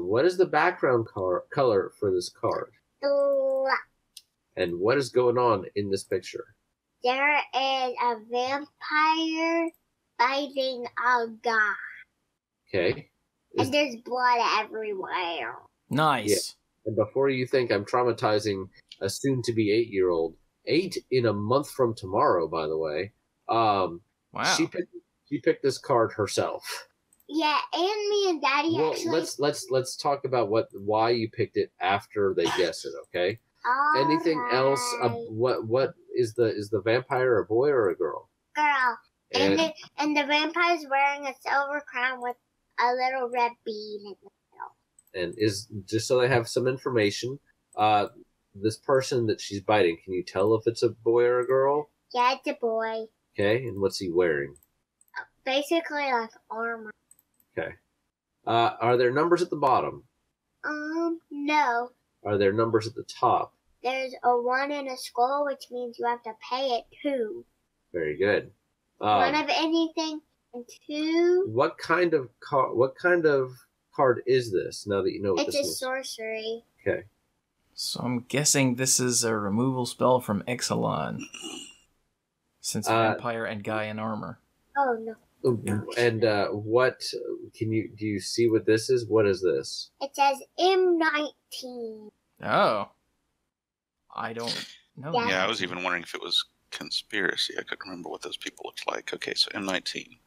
What is the background color for this card? Black. And what is going on in this picture? There is a vampire biting a guy. Okay. And there's blood everywhere. Nice. Yeah. And before you think I'm traumatizing a soon-to-be 8-year-old, 8 in a month from tomorrow, by the way. Wow. She picked this card herself. Yeah, and me and Daddy actually. Let's talk about why you picked it after they guess it. Okay. Anything else? What is the vampire a boy or a girl? Girl. And the vampire's wearing a silver crown with a little red bead in the middle. And is just so they have some information. This person that she's biting, can you tell if it's a boy or a girl? Yeah, it's a boy. Okay, and what's he wearing? Basically like armor. Okay. Are there numbers at the bottom? No. Are there numbers at the top? There's a 1 and a skull, which means you have to pay it 2. Very good. 1 of anything and 2. What kind of card is this? Now that you know what it's this a is. sorcery. Okay. So I'm guessing this is a removal spell from Exelon. Since vampire and guy in armor. Oh no. And what do you see what this is? What is this? It says M19. Oh. I don't know. Yeah, I was even wondering if it was conspiracy. I couldn't remember what those people looked like. Okay, so M19.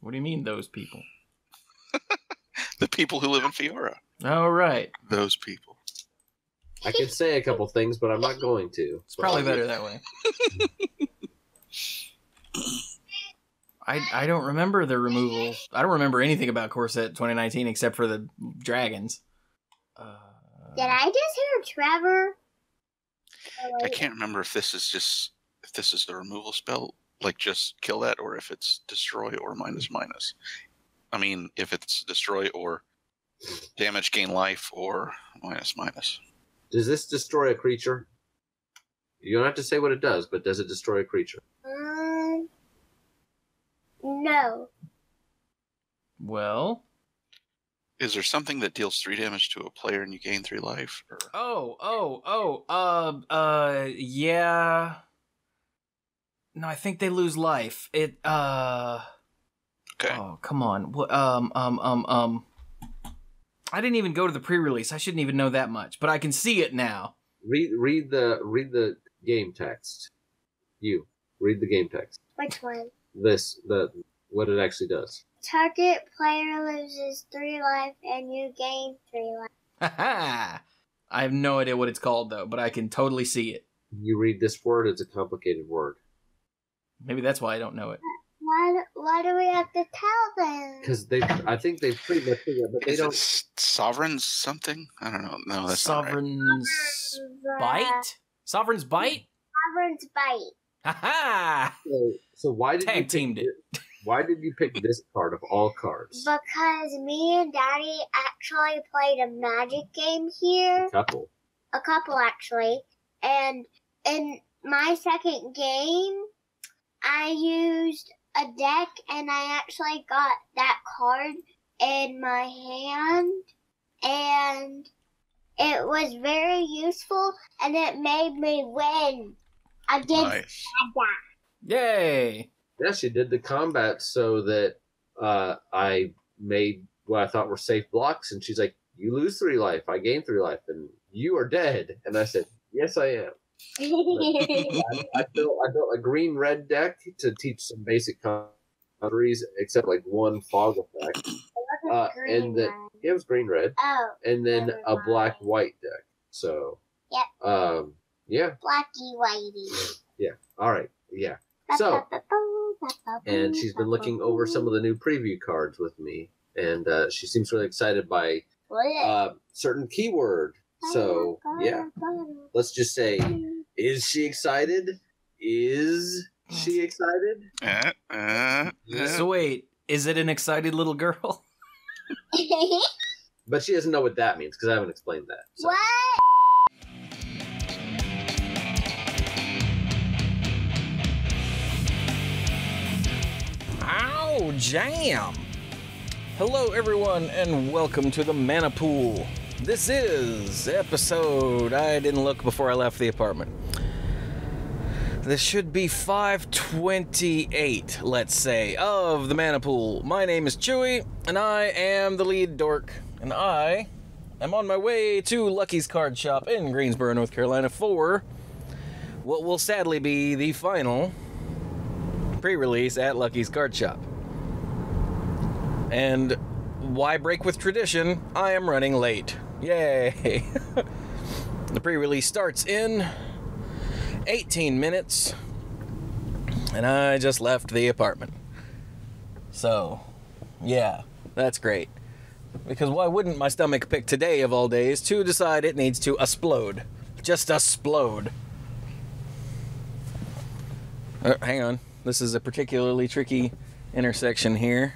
What do you mean, those people? The people who live in Fiora. Oh, right. Those people. I could say a couple things, but I'm not going to. It's probably better that way. I don't remember the removal. I don't remember anything about Corset 2019 except for the dragons. Did I just hear Trevor? I can't remember if this is the removal spell, like just kill that, or if it's destroy or minus. I mean, if it's destroy or damage, gain life, or minus. Does this destroy a creature? You don't have to say what it does, but does it destroy a creature? No. Well, is there something that deals 3 damage to a player and you gain 3 life? Or? Yeah. No, I think they lose life. Okay. Oh, come on. I didn't even go to the pre-release. I shouldn't even know that much, but I can see it now. Read the game text. You read the game text. Which one? What it actually does. Target player loses 3 life and you gain 3 life. Haha! I have no idea what it's called though, but I can totally see it. You read this word; it's a complicated word. Maybe that's why I don't know it. Why do we have to tell them? Because I think they pretty much figured, but they don't. Sovereign's something? I don't know. No, that's Sovereign's bite. Sovereign's bite. Sovereign's bite. Haha! So why did tag teamed it? Why did you pick this card of all cards? Because me and Daddy actually played a Magic game here. A couple actually, and in my second game, I used a deck, and I actually got that card in my hand, and it was very useful, and it made me win against Dada. Yay! Yeah, she did the combat so that I made what I thought were safe blocks, and she's like, "You lose 3 life, I gain 3 life, and you are dead." And I said, "Yes, I am." I built a green-red deck to teach some basic countries, except like one fog effect. And then it was green-red. Oh. And then a black-white deck. So. Yep. Yeah. Blacky whitey. Yeah. All right. Yeah. So. And she's been looking over some of the new preview cards with me, and she seems really excited by certain keyword. So, yeah. Let's just say, is she excited? Is she excited? So wait, is it an excited little girl? But she doesn't know what that means, because I haven't explained that. So. What? Oh, jam! Hello everyone and welcome to the Manapool. This is episode, I didn't look before I left the apartment. This should be 528, let's say, of the Manapool. My name is Chewy and I am the lead dork. And I am on my way to Lucky's Card Shop in Greensboro, North Carolina for what will sadly be the final pre-release at Lucky's Card Shop. And why break with tradition? I am running late. Yay! The pre-release starts in 18 minutes, and I just left the apartment. So, yeah, that's great. Because why wouldn't my stomach pick today of all days to decide it needs to explode? Just explode. Hang on. This is a particularly tricky intersection here.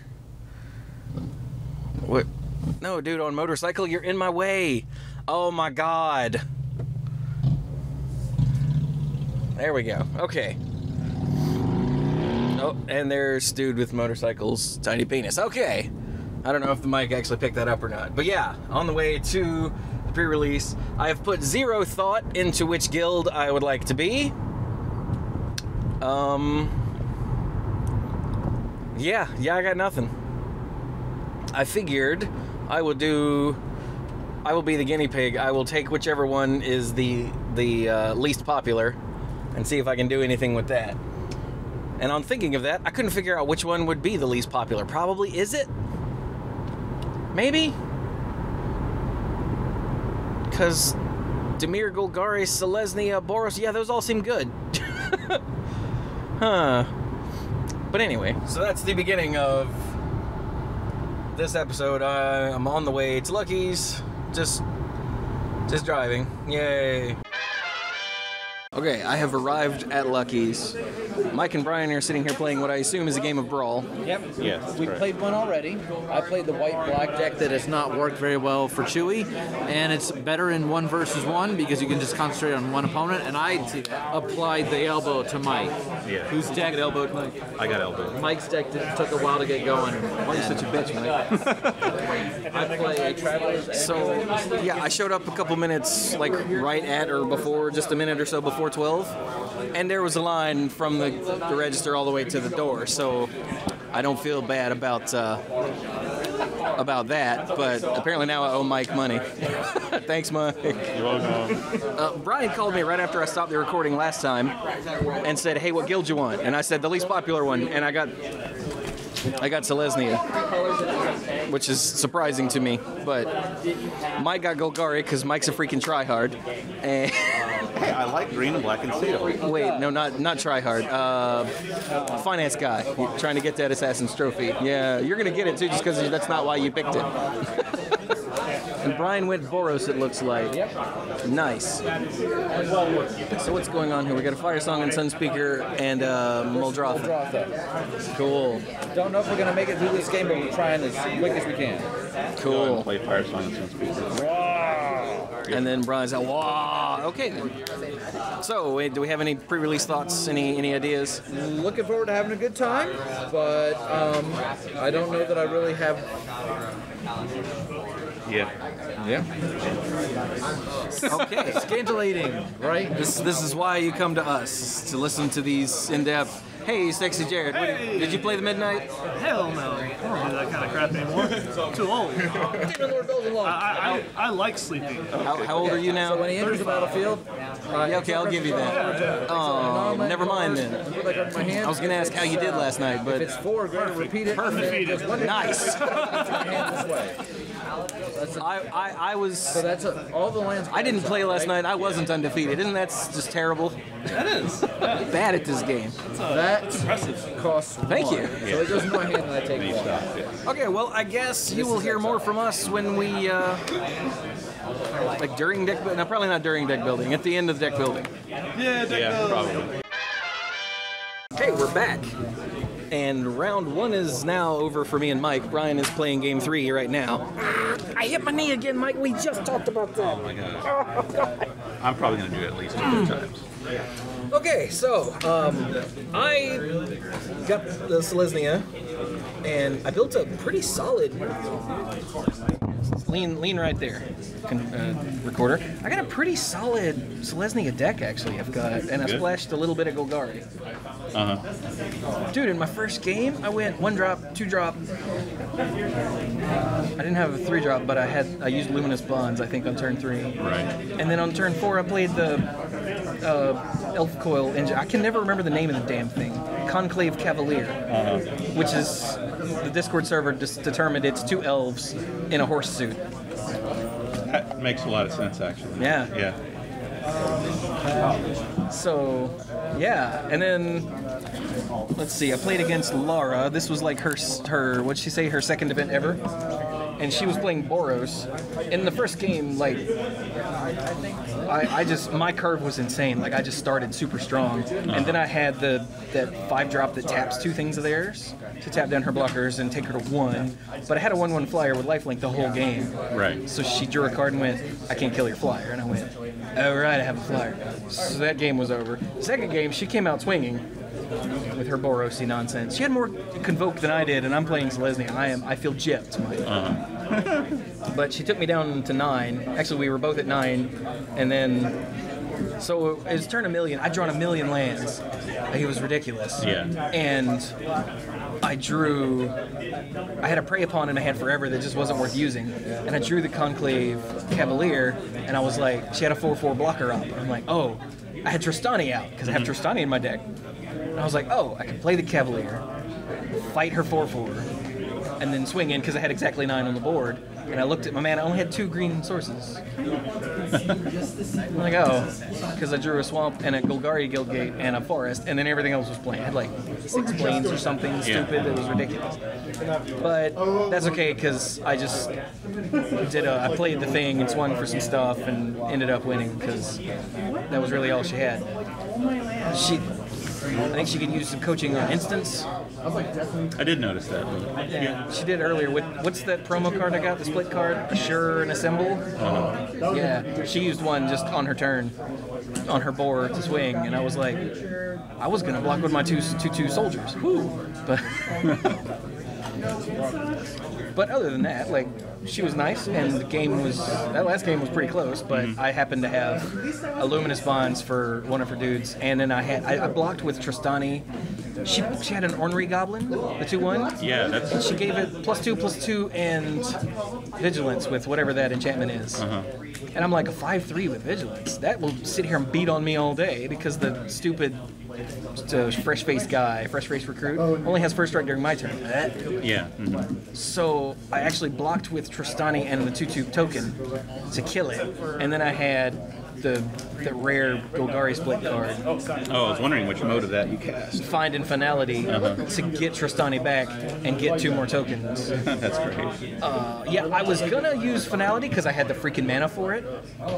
What? No, dude, on motorcycle, you're in my way. Oh my god. There we go. Okay. Oh, and there's dude with motorcycles, tiny penis. Okay. I don't know if the mic actually picked that up or not. But yeah, on the way to the pre-release, I have put zero thought into which guild I would like to be. Yeah, I got nothing. I figured I will be the guinea pig. I will take whichever one is the least popular and see if I can do anything with that. And on thinking of that, I couldn't figure out which one would be the least popular. Probably, is it? Maybe? Because Demir, Golgari, Selesnya, Boros, yeah, those all seem good. Huh. But anyway, so that's the beginning of this episode. I'm on the way to Lucky's, just driving. Yay. Okay, I have arrived at Lucky's. Mike and Brian are sitting here playing what I assume is a game of Brawl. Yep. Yes. We played one already. I played the white-black deck that has not worked very well for Chewy, and it's better in 1 versus 1 because you can just concentrate on one opponent, and I applied the elbow to Mike. Yeah. Whose deck elbowed Mike? I got elbowed. Mike's deck took a while to get going. Why are you such a bitch, Mike? I play Travelers. So, yeah, I showed up a couple minutes, like, right at or before, just a minute or so before 12, and there was a line from the register all the way to the door, so I don't feel bad about that, but apparently now I owe Mike money. Thanks, Mike. You're welcome. Brian called me right after I stopped the recording last time and said, hey, what guild you want? And I said, the least popular one, and I got Selesnya, which is surprising to me, but Mike got Golgari because Mike's a freaking tryhard. And Hey, I like green and black and steel. wait, no, not tryhard. Finance guy, trying to get that Assassin's Trophy. Yeah, you're gonna get it too, just because that's not why you picked it. And Brian went Boros, it looks like. Yep. Nice. So what's going on here? We got a Fire Song and Sunspeaker and Muldrotha. Cool. Don't know if we're going to make it through this game, but we're trying as quick as we can. Cool. Play Fire Song and Sunspeaker. And then Brian's like, wow. Okay then. So, do we have any pre-release thoughts? Any ideas? Looking forward to having a good time, but I don't know that I really have. Yeah. Yeah. Okay. Scintillating, right? This is why you come to us, to listen to these in-depth. Hey, Sexy Jared, did you play the Midnight? Hell no. I don't do that kind of crap anymore. I'm too old. I like sleeping. How old are you now? So when he enters the battlefield, Yeah, okay, I'll give you that. Oh, never mind then. I was gonna ask how you did last night, If but it's 4, go to repeat it. Perfect. nice. This way. I was. So that's all the lands. I didn't play last night. I wasn't undefeated. Isn't that just terrible? That is. Bad at this game. That Impressive. costs Thank one. you. So it goes in my hand and I take one. Okay, well, I guess you will hear more from us when we, like during deck, no, probably not during deck building, at the end of deck building. Yeah, Probably. Okay, we're back. And round 1 is now over for me and Mike. Brian is playing game 3 right now. I hit my knee again, Mike. We just talked about that. Oh my gosh. I'm probably going to do it at least 2 times. Okay, so I got the Selesnya, and I built a pretty solid. Lean right there, recorder. I got a pretty solid Selesnya deck actually. I've got, and I splashed a little bit of Golgari. Dude, in my first game, I went 1-drop, 2-drop. I didn't have a 3-drop, but I used Luminous Bonds, I think, on turn 3. Right. And then on turn 4, I played the Elf Coil engine. I can never remember the name of the damn thing. Conclave Cavalier, which is the Discord server just determined it's 2 elves in a horse suit. That makes a lot of sense, actually. Yeah. Yeah. So, yeah, and then let's see. I played against Laura. This was like her what'd she say? Her second event ever. And she was playing Boros. In the first game, like, my curve was insane. Like, I just started super strong. And then I had that 5-drop that taps 2 things of theirs to tap down her blockers and take her to 1. But I had a 1/1 flyer with lifelink the whole game. Right. So she drew a card and went, I can't kill your flyer. And I went, oh, right, I have a flyer. So that game was over. Second game, she came out swinging with her Borosy nonsense. She had more Convoke than I did, and I'm playing Selesnya. I feel gypped, Mike. But she took me down to 9. Actually, we were both at 9, and then so it was turn 1,000,000. I'd drawn 1,000,000 lands. It was ridiculous. Yeah. And I had a Prey Upon in my hand forever that just wasn't worth using. And I drew the Conclave Cavalier, and I was like, she had a 4/4 blocker up. I'm like, oh, I had Tristani out, because I have Tristani in my deck. And I was like, oh, I can play the Cavalier, fight her 4/4, and then swing in, because I had exactly 9 on the board. And I looked at my mana, I only had 2 green sources. I'm like, oh, because I drew a Swamp and a Golgari Guildgate and a Forest, and then everything else was playing. I had like 6 planes or something stupid that was ridiculous. But that's okay, because I just I played the thing and swung for some stuff and ended up winning, because that was really all she had. I think she could use some coaching on instance. I did notice that. Yeah, she did earlier. What's that promo card I got? The split card? Assure and Assemble? Yeah, she used one just on her turn, on her board to swing, and I was like, I was going to block with my 2/2 soldiers. Whew. But other than that, like, she was nice, and that last game was pretty close, but I happened to have a Luminous Bonds for one of her dudes, and then I blocked with Tristani. She had an Ornery Goblin, the 2/1. Yeah, and she gave it +2/+2 and Vigilance with whatever that enchantment is. And I'm like, a 5/3 with Vigilance. That will sit here and beat on me all day, because the stupid fresh-faced guy, fresh-faced recruit, only has first strike during my turn. Yeah. So I actually blocked with Tristani and the 2/2 token to kill it, and then I had the rare Golgari split card. Oh, I was wondering which mode of that you cast. Find in Finality to get Tristani back and get 2 more tokens. That's great. Yeah, I was gonna use Finality because I had the freaking mana for it,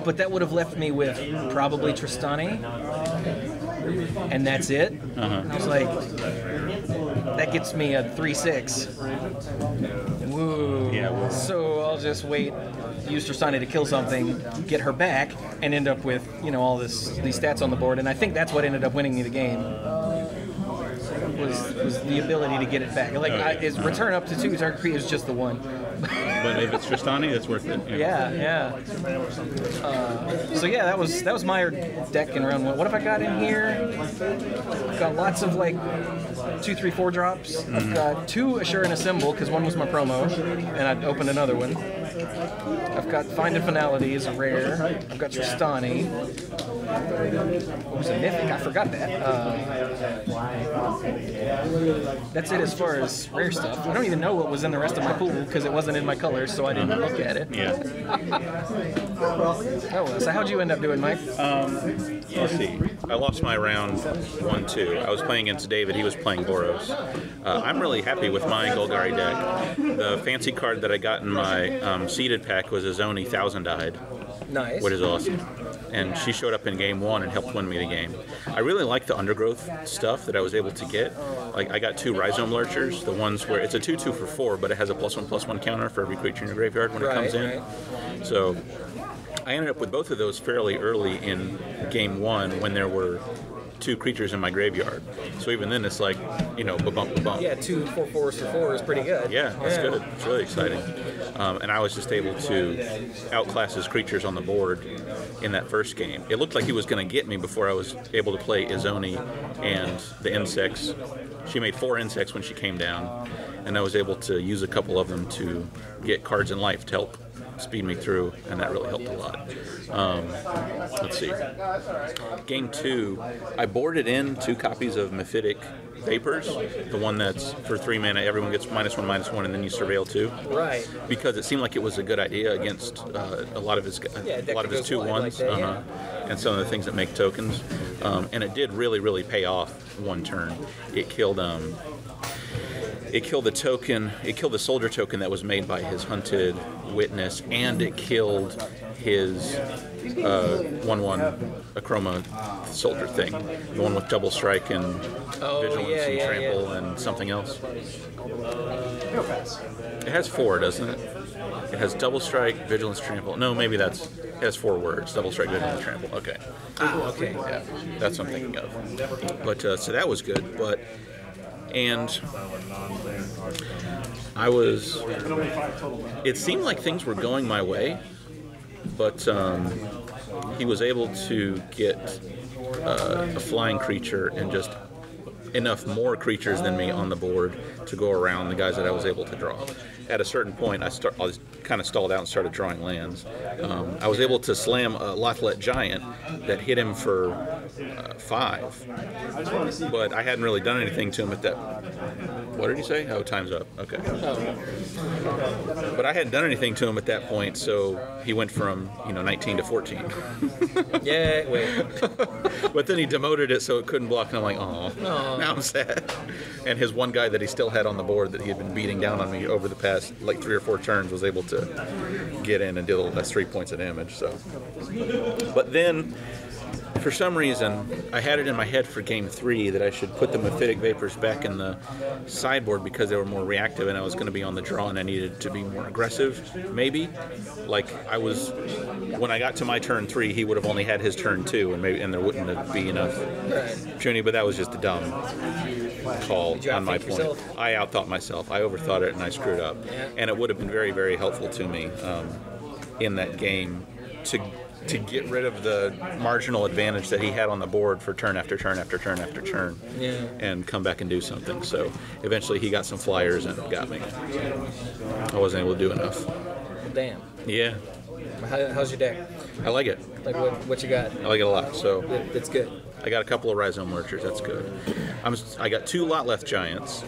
but that would have left me with probably Tristani, and that's it. And I was like, that gets me a 3/6. Woo. Yeah. Well. So I'll just wait, use Tristani to kill something, get her back, and end up with, all these stats on the board. And I think that's what ended up winning me the game. Was the ability to get it back. Like, is return up to 2 target create is just the 1. But if it's Tristani, that's worth it. Yeah. So yeah, that was my deck in round 1. What have I got in here? I've got lots of like 2, 3, 4 drops. I've got 2 Assure and Assemble, because one was my promo, and I'd opened another one. I've got Find and Finality is a rare. I've got Tristani. What was a mythic? I forgot that. That's it as far as rare stuff. I don't even know what was in the rest of my pool, because it wasn't in my colors, so I didn't look at it. Yeah. So how'd you end up doing, Mike? Let's see. I lost my round 1-2. I was playing against David. He was playing Boros. I'm really happy with my Golgari deck. The fancy card that I got in my seeded pack was a Zoni 1000-eyed. Nice. Which is awesome. And she showed up in game 1 and helped win me the game. I really like the undergrowth stuff that I was able to get. Like, I got 2 Rhizome Lurchers, the ones where it's a 2/2 for 4, but it has a +1/+1 counter for every creature in your graveyard when it comes in. So I ended up with both of those fairly early in game 1 when there were 2 creatures in my graveyard. So even then, it's like, you know, ba-bump, ba-bump. Yeah, 2 4/4s for 4 is pretty good. Yeah, that's good. It's really exciting. And I was just able to outclass his creatures on the board in that first game. It looked like he was going to get me before I was able to play Izoni and the insects. She made 4 insects when she came down, and I was able to use a couple of them to get cards in life to help speed me through, and that really helped a lot. Let's see. Game 2, I boarded in 2 copies of Mephitic Vapors, the one that's for 3 mana, everyone gets -1/-1, and then you surveil 2. Right. Because it seemed like it was a good idea against a lot of his 2/1s, and some of the things that make tokens. And it did really pay off one turn. It killed the token. It killed the soldier token that was made by his hunted witness, and it killed his 1/1 Achroma soldier thing, the one with double strike and vigilance and trample and something else. It has 4, doesn't it? It has double strike, vigilance, trample. No, maybe it has 4 words: double strike, vigilance, trample. Okay. Okay. Yeah, that's what I'm thinking of. But so that was good. And it seemed like things were going my way, but he was able to get a flying creature and just enough more creatures than me on the board to go around the guys that I was able to draw. At a certain point, I was kind of stalled out and started drawing lands. I was able to slam a Lothlet Giant that hit him for 5, but I hadn't really done anything to him at that. What did you say? Oh, time's up. Okay. But I hadn't done anything to him at that point, so he went from 19 to 14. Yeah, wait. But then he demoted it so it couldn't block, and I'm like, oh, now I'm sad. And his one guy that he still had on the board that he had been beating down on me over the past 3 or 4 turns was able to get in and deal that's 3 points of damage. So, but then, for some reason, I had it in my head for game 3 that I should put the Mephitic Vapors back in the sideboard because they were more reactive, and I was going to be on the draw, and I needed to be more aggressive, maybe. Like I was, when I got to my turn 3, he would have only had his turn 2, and there wouldn't be enough opportunity. But that was just a dumb call on my point. Yourself? I outthought myself. I overthought it, and I screwed up. Yeah. And it would have been very, very helpful to me in that game to get rid of the marginal advantage that he had on the board for turn after turn after turn after turn, and come back and do something. So eventually he got some flyers and got me. I wasn't able to do enough. Damn. Yeah. How's your deck? I like it. Like what you got? I like it a lot. So it's good. I got a couple of Rhizome Lurchers. That's good. I got 2 Lotleth Giants.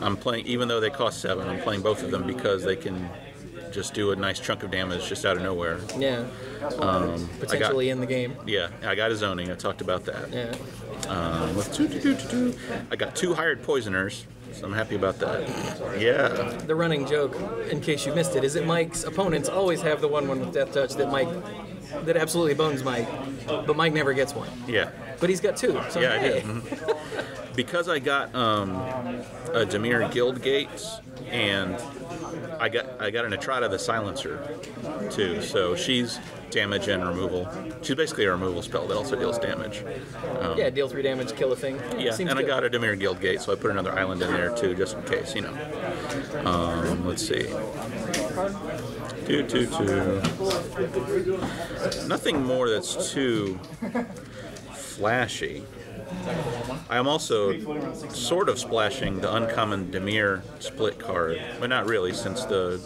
I'm playing, even though they cost 7, I'm playing both of them because they can just do a nice chunk of damage just out of nowhere. Yeah. Potentially in the game. Yeah, I got a zoning. I talked about that. Yeah. With 2, I got 2 hired poisoners, so I'm happy about that. Yeah. The running joke, in case you missed it, is that Mike's opponents always have the 1/1 with Death Touch that absolutely bones Mike, but Mike never gets one. Yeah. But he's got 2. So yeah, hey. I do. Because I got a Dimir Guildgates, and I got an Etrata the Silencer too, so she's damage and removal. She's basically a removal spell that also deals damage. Deal 3 damage, kill a thing. Yeah, Seems and good. I got a Dimir Guildgate, so I put another island in there too, just in case, Let's see. 2. Nothing more that's too flashy. I am also sort of splashing the uncommon Dimir split card, but not really, since the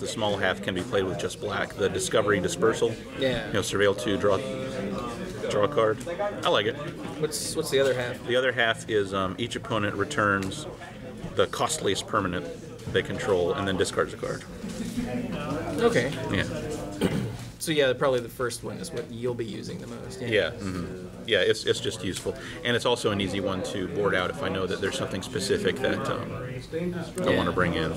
small half can be played with just black. The Discovery Dispersal. Yeah. Surveil 2, draw a card. I like it. What's the other half? The other half is each opponent returns the costliest permanent they control and then discards a card. Okay. Yeah. So probably the first one is what you'll be using the most. Yeah. Mm-hmm. Yeah, it's just useful, and it's also an easy one to board out if I know that there's something specific that I want to bring in.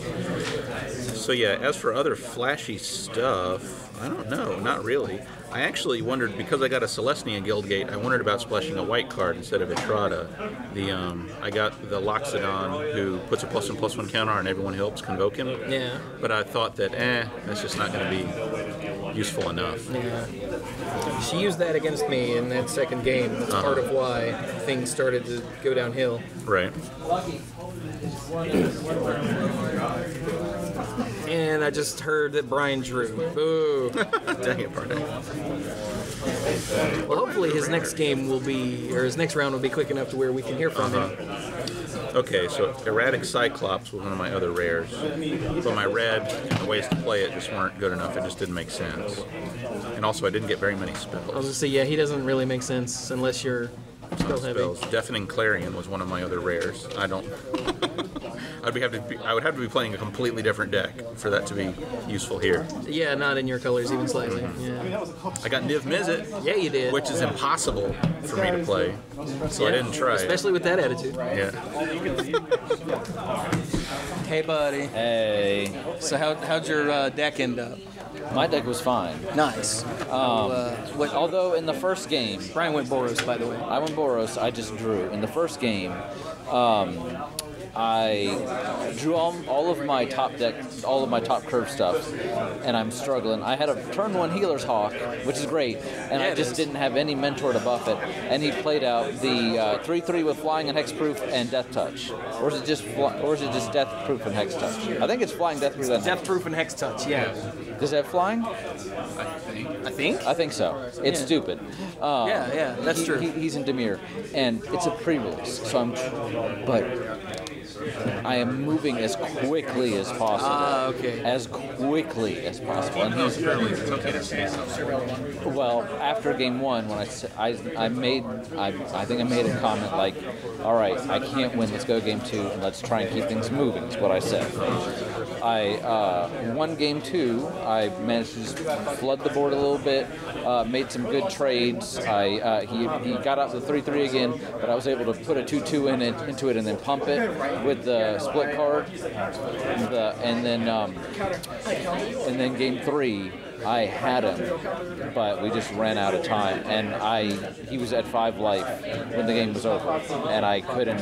So as for other flashy stuff, I don't know, not really. I actually wondered, because I got a Celestian Guildgate, I wondered about splashing a white card instead of Etrata. I got the Loxodon, who puts a +1/+1 counter on everyone who helps convoke him. Yeah. But I thought that, that's just not going to be useful enough. Yeah. She used that against me in that second game. That's part of why things started to go downhill. Right. And I just heard that Brian drew. Boo. Dang it, Brian. Well, hopefully his next game will be, or his next round will be quick enough to where we can hear from him. Okay, so Erratic Cyclops was one of my other rares, but my red and the ways to play it just weren't good enough. It just didn't make sense. And also, I didn't get very many spells. I was gonna say, yeah, he doesn't really make sense unless you're spell heavy. Spells. Deafening Clarion was one of my other rares. I don't. I would have to be playing a completely different deck for that to be useful here. Yeah, not in your colors even slightly. Yeah. I got Niv Mizzet. Yeah, you did. Which is impossible for me to play, so I didn't try. Especially with that attitude. Yeah. Hey, buddy. Hey. So how'd your deck end up? My deck was fine. Nice. Although in the first game, Brian went Boros, by the way. I went Boros. I just drew. In the first game, I drew all of my top deck, all of my top curve stuff, and I'm struggling. I had a turn 1 Healer's Hawk, which is great, and I just didn't have any mentor to buff it. And he played out the 3/3 with Flying and Hexproof and Death Touch, or is it just Death Proof and Hex Touch? I think it's Flying, Death Proof, and Death Proof and Hex Touch. Yeah. Does it have Flying? I think. I think so. It's stupid. Yeah, that's true. He's in Demir, and it's a pre-release, so but I am moving as quickly as possible. Okay. As quickly as possible. And It's okay to say something. well, after game 1, when I think I made a comment like, all right, I can't win. Let's go game 2 and let's try and keep things moving. Is what I said. I won game 2. I managed to just flood the board a little bit. Made some good trades. He got out the 3/3 again, but I was able to put a 2/2 into it and then pump it with the split card. And then game 3, I had him, but we just ran out of time, and he was at 5 life when the game was over, and I couldn't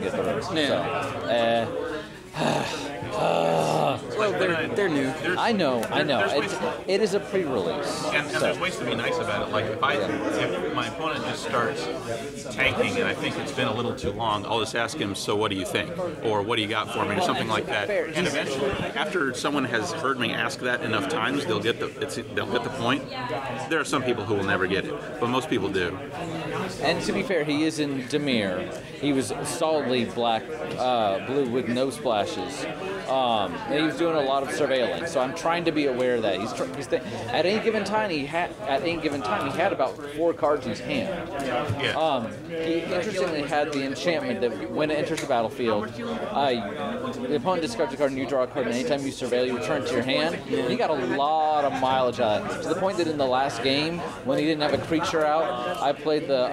get through. Yeah. Well, they're new. I know. It is a pre-release. And there's ways to be nice about it. Like if my opponent just starts tanking and I think it's been a little too long, I'll just ask him, so what do you think? Or what do you got for me? Or something like that. And eventually, after someone has heard me ask that enough times, they'll get the point. There are some people who will never get it, but most people do. And to be fair, he is in Demir. He was solidly blue with no splashes. And he was doing a lot of surveilling, so I'm trying to be aware of that. At any given time, he had about 4 cards in his hand. Yeah. He interestingly had the enchantment that when it enters the battlefield, the opponent discards a card and you draw a card, and anytime you surveil, you return it to your hand. He got a lot of mileage out of it, to the point that in the last game, when he didn't have a creature out, I played the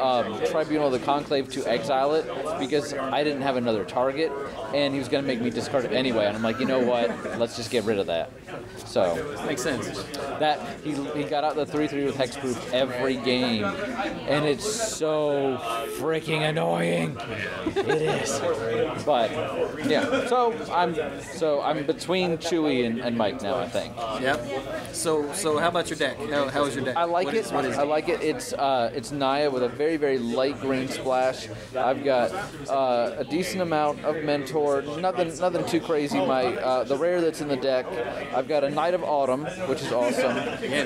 Tribunal of the Conclave to exile it because I didn't have another target, and he was going to make me discard it anyway. And I'm like, you know what? Let's just get rid of that. So makes sense. That he got out the 3/3 with Hexproof every game, and it's so freaking annoying. It is. But yeah, so I'm between Chewy and Mike now, I think. Yep. So how about your deck? How is your deck? I like it. What is it? I like it. It's Naya with a very, very light green splash. I've got a decent amount of mentor. Nothing too crazy. The rare that's in the deck. I've got a Knight of Autumn, which is awesome.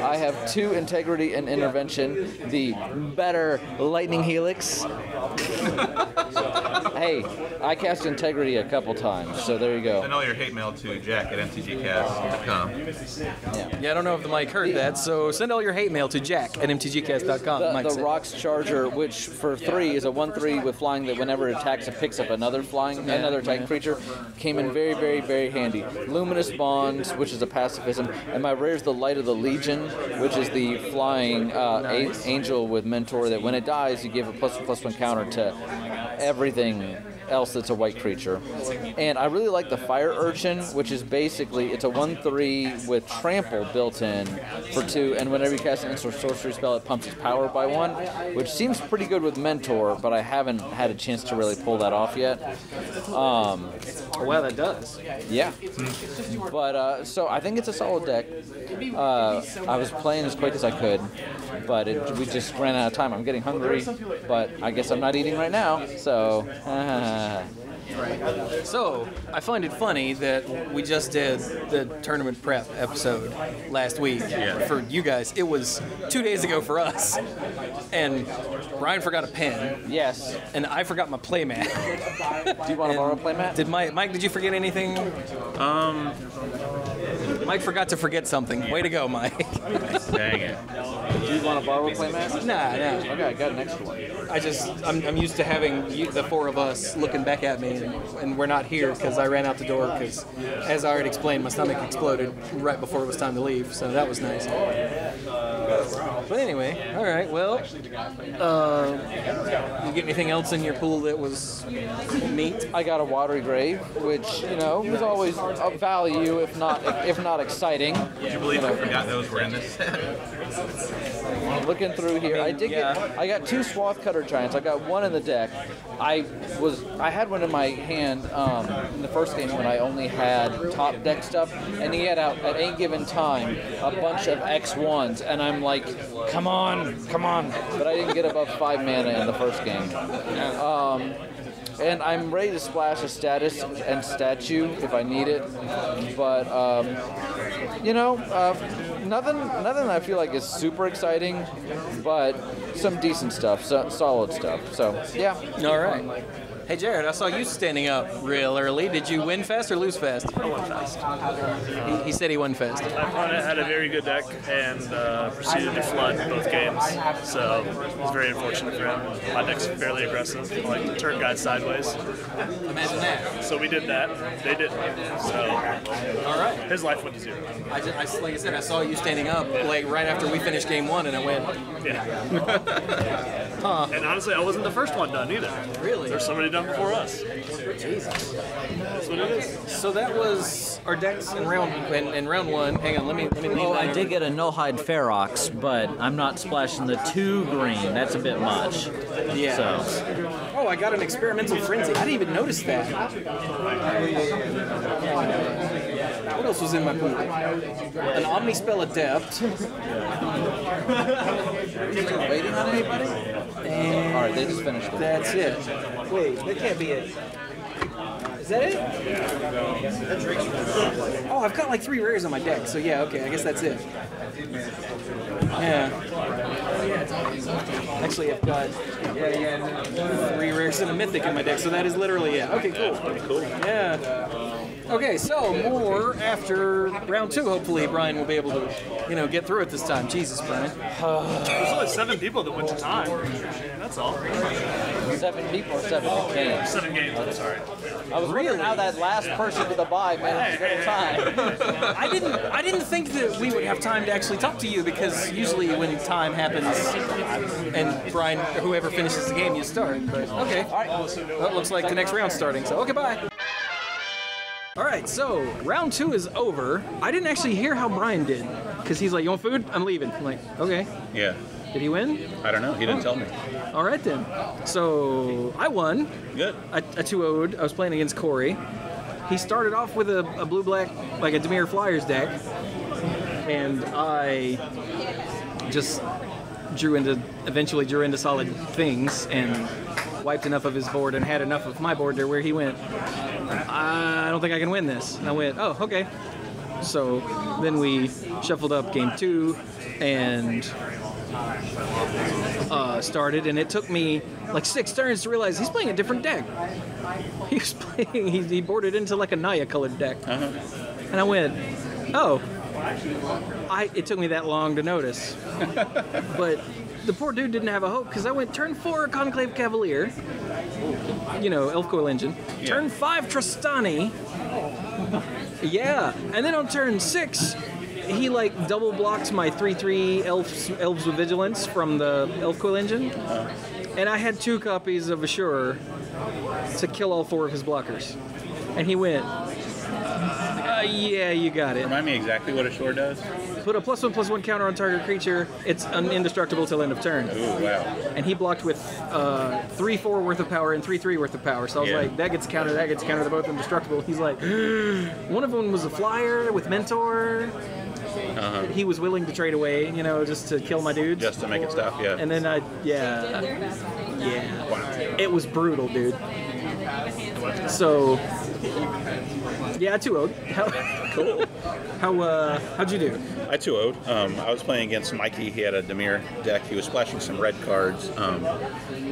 I have 2 Integrity and Intervention. The better Lightning Helix. Hey, I cast Integrity a couple times, so there you go. Send all your hate mail to Jack at mtgcast.com. Yeah, I don't know if the mic heard that, so send all your hate mail to Jack at mtgcast.com. The Rocks Charger, which for 3 is a 1/3 with flying that whenever it attacks, it picks up another attacking creature, came in very, very, very handy. Luminous Bonds, which is a pacifism, and my rare is the Light of the Legion, which is the flying angel with mentor that when it dies, you give a +1/+1 counter to everything else that's a white creature. And I really like the Fire Urchin, which is basically, it's a 1/3 with Trample built in for 2, and whenever you cast an instant sorcery spell, it pumps its power by 1, which seems pretty good with Mentor, but I haven't had a chance to really pull that off yet. Wow, that does. Yeah. But, so I think it's a solid deck. I was playing as quick as I could, but we just ran out of time. I'm getting hungry, but I guess I'm not eating right now, so... So, I find it funny that we just did the tournament prep episode last week for you guys. It was 2 days ago for us. And Brian forgot a pen. Yes. And I forgot my playmat. Do you want to borrow a playmat? Mike, did you forget anything? Mike forgot to forget something. Way to go, Mike. Dang it. Do you want to borrow a playmat? Nah. Okay, I got an extra one. I'm used to having the 4 of us looking back at me, and we're not here because I ran out the door because, as I already explained, my stomach exploded right before it was time to leave, so that was nice. But anyway, all right, well, you get anything else in your pool that was neat? I got a Watery Grave, which, was always of value, if not exciting. Would you believe I forgot those were in this set? Looking through here, I got 2 Swath Cutter Giants. I got one in the deck. I had one in my hand in the first game when I only had top deck stuff, and he had out at any given time a bunch of X1s, and I'm like, come on, but I didn't get above 5 mana in the first game. And I'm ready to splash a status and statue if I need it, but nothing I feel like is super exciting, but some decent stuff, solid stuff. So yeah. All right. Hey, Jared, I saw you standing up real early. Did you win fast or lose fast? I won fast. He said he won fast. I had a very good deck and proceeded to flood both games, so it was very unfortunate for him. My deck's fairly aggressive. I like to turn guys sideways. Imagine that. So we did that. They didn't. So all right. His life went to 0. Like I said, I saw you standing up like right after we finished game 1, and I went. Yeah. Huh. And honestly, I wasn't the first one done either. Really? There's somebody done before us. Jesus. That's what it is. So that was our decks in round 1. Hang on, let me leave Oh, that I did get a Nullhide Ferox, but I'm not splashing the 2 green. That's a bit much. Yeah. So. Oh, I got an Experimental Frenzy. I didn't even notice that. What else was in my pool? An Omnispell Adept. Waiting on anybody? And all right, they just finished it. That's it. Wait, that can't be it. Is that it? Oh, I've got like 3 rares on my deck, so yeah, okay, I guess that's it. Yeah. Actually, I've got 3 rares and a mythic in my deck, so that is literally it. Okay, cool. Yeah. Okay, so more after round 2. Hopefully, Brian will be able to, get through it this time. Jesus, Brian. There's only 7 people that went to time. That's all. 7 people or 7 games? 7 games, I'm sorry. I was wondering how that last person to the bye managed to get time. I didn't think that we would have time to actually talk to you, because usually when time happens and Brian, or whoever finishes the game, you start. But okay. All right. Well, it looks like the next round's starting, so okay, bye. All right, so round 2 is over. I didn't actually hear how Brian did, because he's like, "You want food? I'm leaving." I'm like, okay. Yeah. Did he win? I don't know. He didn't tell me. All right then. So I won. Good. A 2-0'd. I was playing against Corey. He started off with a blue-black, like a Dimir Flyers deck, and I just eventually drew into solid things and wiped enough of his board and had enough of my board there where he went, I don't think I can win this. And I went, oh, okay. So then we shuffled up game 2 and started, and it took me like 6 turns to realize he's playing a different deck. He boarded into like a Naya colored deck. Uh-huh. And I went, oh. It took me that long to notice. But the poor dude didn't have a hope, because I went turn 4 Conclave Cavalier, Elf Coil Engine. Yeah. Turn 5 Tristani. Yeah. And then on turn 6, he like double blocked my 3/3 Elves with Vigilance from the Elf Coil Engine. And I had 2 copies of Assurer, to kill all 4 of his blockers. And he went, yeah, you got it. Remind me exactly what a shore does. Put a +1/+1 counter on target creature. It's indestructible till end of turn. Ooh, wow. And he blocked with 3/4 worth of power and 3/3 worth of power. So I was like, that gets countered, that gets countered. They're both indestructible. He's like, one of them was a flyer with Mentor. He was willing to trade away, you know, just to kill my dudes. Just to make it stop, yeah. And then wow. It was brutal, dude. So, yeah, I 2-0'd. Cool. How'd you do? I 2-0'd. I was playing against Mikey. He had a Dimir deck. He was splashing some red cards. I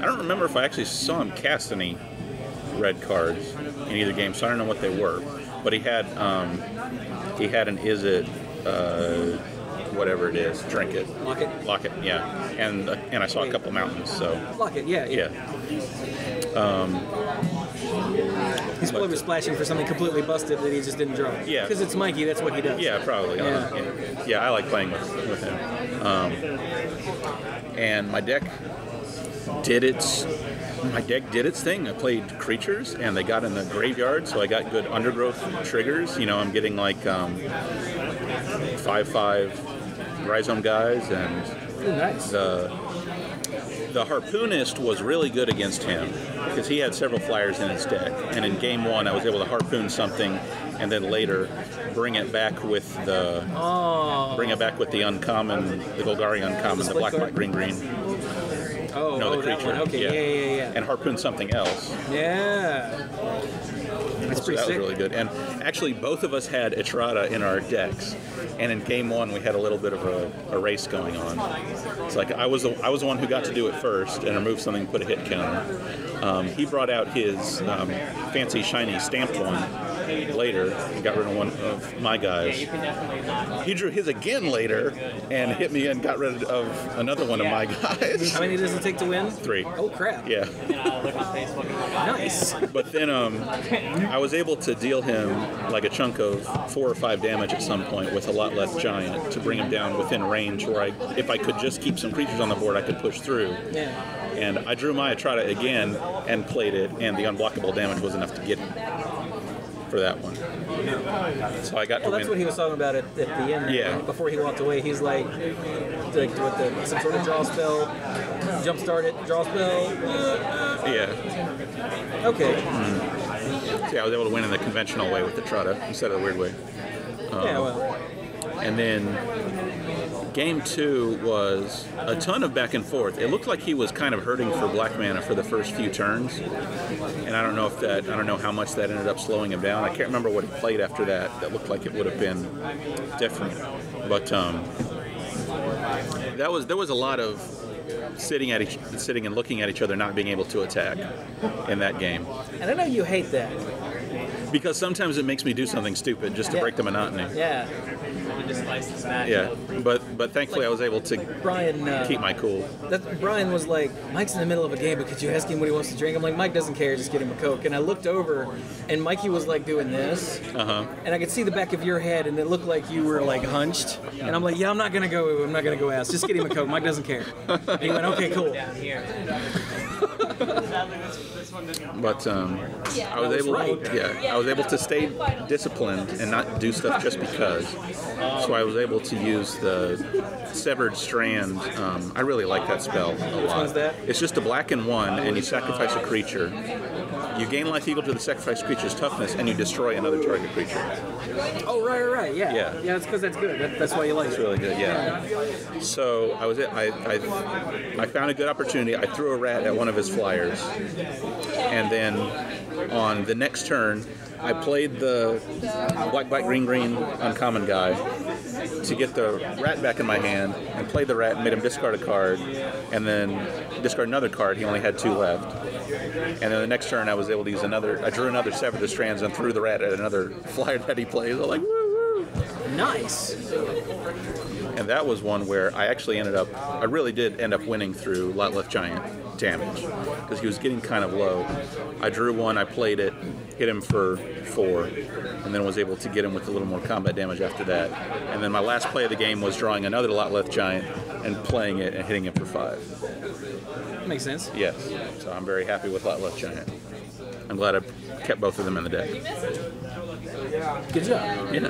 don't remember if I actually saw him cast any red cards in either game, so I don't know what they were. But he had an Izzet, whatever it is, drink it. Lock it, yeah. And I saw a couple mountains, so. Lock it, yeah. He's probably splashing for something completely busted that he just didn't draw. Yeah. Because it's Mikey, that's what he does. Yeah, probably. Yeah, I like playing with him. And my deck did its thing. I played creatures, and they got in the graveyard, so I got good undergrowth triggers. You know, I'm getting like 5/5 Rhizome guys, and nice. The Harpoonist was really good against him because he had several flyers in his deck. And in game 1, I was able to harpoon something, and then later bring it back with the uncommon, the Golgari uncommon, the black green. No, the creature. That one. Okay, yeah. And harpoon something else. Yeah. That's pretty sick. That was really good. And actually, both of us had Etrata in our decks. And in game 1, we had a little bit of a race going on. It's like I was the one who got to do it first and remove something, put a hit counter. He brought out his fancy shiny stamped one later and got rid of one of my guys. He drew his again later and hit me and got rid of another one of my guys. How many does it take to win? 3. Oh crap. Yeah. Nice. But then I was able to deal him like a chunk of 4 or 5 damage at some point with a lot less giant to bring him down within range where if I could just keep some creatures on the board, I could push through. Yeah. And I drew my Etrata again and played it, and the unblockable damage was enough to get him for that one. So I got to win. That's what he was talking about at the end. Yeah. Before he walked away, he's like with some sort of draw spell, jump start it, draw spell. Yeah. Okay. So yeah, I was able to win in the conventional way with the Etrata instead of the weird way. And then game 2 was a ton of back and forth. It looked like he was kind of hurting for black mana for the first few turns, and I don't know how much that ended up slowing him down. I can't remember what he played after that. That looked like it would have been different, but there was a lot of sitting and looking at each other, not being able to attack in that game. And I know you hate that. Because sometimes it makes me do something stupid just to break the monotony. Yeah. Yeah, but thankfully I was able to keep my cool. Brian was like, Mike's in the middle of a game, but could you ask him what he wants to drink? I'm like, Mike doesn't care, just get him a Coke. And I looked over, and Mikey was like doing this, and I could see the back of your head, and it looked like you were like hunched. And I'm like, yeah, I'm not gonna go ask. Just get him a Coke. Mike doesn't care. And he went, okay, cool. But I was able to stay disciplined and not do stuff just because. So I was able to use the Severed Strand. I really like that spell a lot. Which one's that? It's just a black and 1, and you sacrifice a creature. You gain life equal to the sacrificed creature's toughness, and you destroy another target creature. Oh, right, yeah. Yeah, it's because that's good. That's why you like it. It's really good, yeah. So I found a good opportunity. I threw a rat at one of his flyers, and then on the next turn, I played the black, green uncommon guy to get the rat back in my hand, and played the rat and made him discard a card, and then discard another card. He only had 2 left. And then the next turn, I was able to use I drew another Sever the Strands and threw the rat at another flyer that he plays. I was like, woo! Nice. And that was one where I really did end up winning through a lot less giant damage because he was getting kind of low. I drew one, I played it, hit him for 4, and then was able to get him with a little more combat damage after that. And then my last play of the game was drawing another lot less giant and playing it and hitting him for 5. Makes sense. Yes. So I'm very happy with lot less giant. I'm glad I kept both of them in the deck. Good job. Yeah.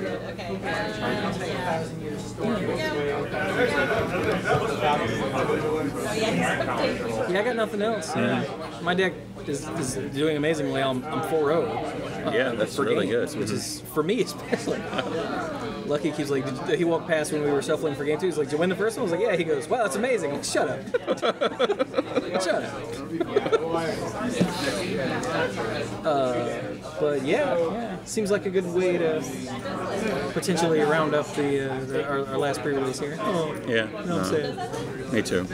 Yeah, I got nothing else. My deck is doing amazingly. I'm 4-0. Yeah, that's really good. Which is, for me especially. Lucky keeps like, he walked past when we were shuffling for game 2. He's like, did you win the first one? I was like, yeah. He goes, wow, that's amazing. I'm like, shut up. Shut up. But yeah, seems like a good way to potentially round up our last pre-release here. Yeah. No, I'm saying. Me too.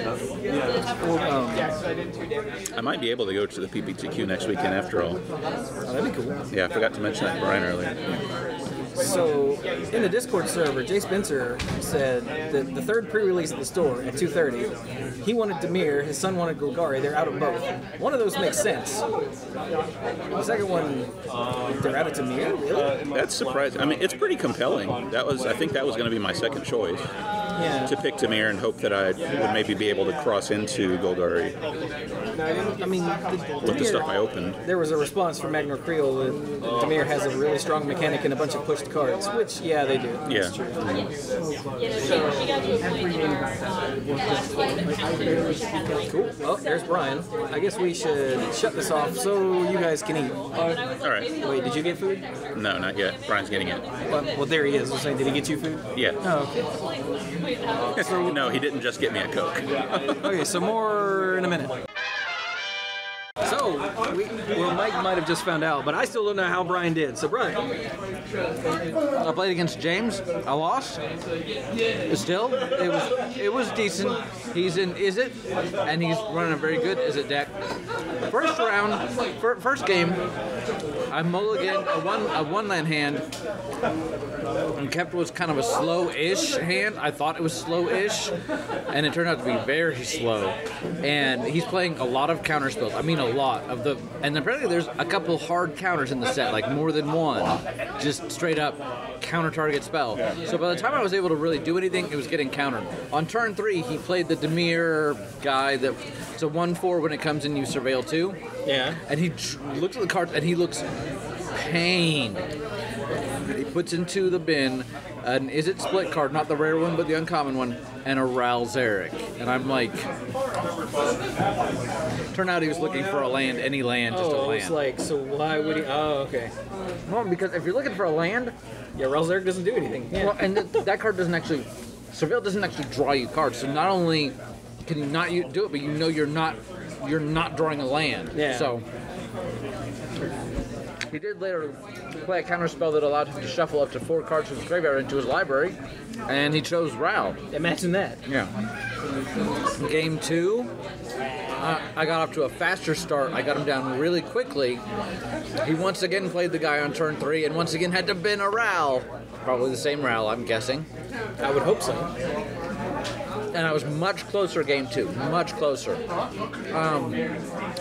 I might be able to go to the PPTQ next weekend after all. Oh, that'd be cool. Yeah, I forgot to mention that to Brian earlier. So, in the Discord server, Jay Spencer said that the third pre-release at the store at 2:30, he wanted Dimir, his son wanted Golgari. They're out of both. One of those makes sense. The second one, they're out of Dimir? Really? That's surprising. I mean, it's pretty compelling. I think that was going to be my second choice. Yeah. To pick Dimir and hope that I would maybe be able to cross into Golgari. I mean, with the stuff I opened. There was a response from Magnar Creel that Dimir has a really strong mechanic and a bunch of pushed cards, which, yeah, they do. Yeah. That's true. Cool. Oh, there's Brian. I guess we should shut this off so you guys can eat. All right. Wait, did you get food? No, not yet. Brian's getting it. Well, there he is. I was saying, did he get you food? Yeah. Oh, okay. No, he didn't just get me a Coke. Okay, so more in a minute. So, Mike might have just found out, but I still don't know how Brian did. So, Brian. I played against James. I lost. Still, it was decent. He's in Is It, and he's running a very good Is It deck. First round, first game, I mulliganed a one-land hand, and kept was kind of a slow-ish hand. I thought it was slow-ish, and it turned out to be very slow. And he's playing a lot of counter spells. I mean, a lot of the, and apparently there's a couple hard counters in the set, like more than one, just straight up counter target spell. So by the time I was able to really do anything, it was getting countered. On turn 3, he played the Dimir guy that, it's a 1/4 when it comes in, you surveil 2. Yeah. And he looks at the cards and he looks pained. He puts into the bin an Is It split card, not the rare one, but the uncommon one, and a Ral Zarek. And I'm like, turned out he was looking for a land, any land, just a land. It's like, so why would he? Oh, okay. Well, because if you're looking for a land, yeah, Ral Zarek doesn't do anything. Yeah. Well, and that card doesn't actually, Surveil doesn't actually draw you cards. So not only can you not do it, but you know you're not drawing a land. Yeah. So he did later play a counter spell that allowed him to shuffle up to 4 cards from his graveyard into his library, and he chose Ral. Imagine that. Yeah. Game 2, I got off to a faster start. I got him down really quickly. He once again played the guy on turn 3, and once again had to bin a Ral. Probably the same Ral, I'm guessing. I would hope so. And I was much closer game 2, much closer.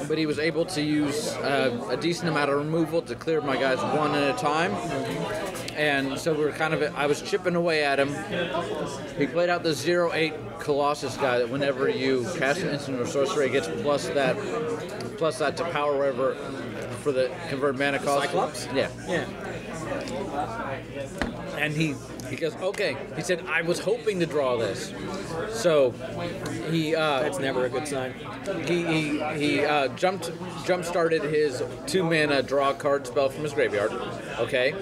But he was able to use a decent amount of removal to clear my guys one at a time. And so we were kind of, I was chipping away at him. He played out the 0/8 Colossus guy that whenever you cast an instant or sorcery, it gets plus that to power wherever for the convert mana cost. Cyclops? Yeah. Yeah. And he goes, okay. He said, I was hoping to draw this. So he that's never a good sign. He jump started his 2-mana draw card spell from his graveyard. Okay.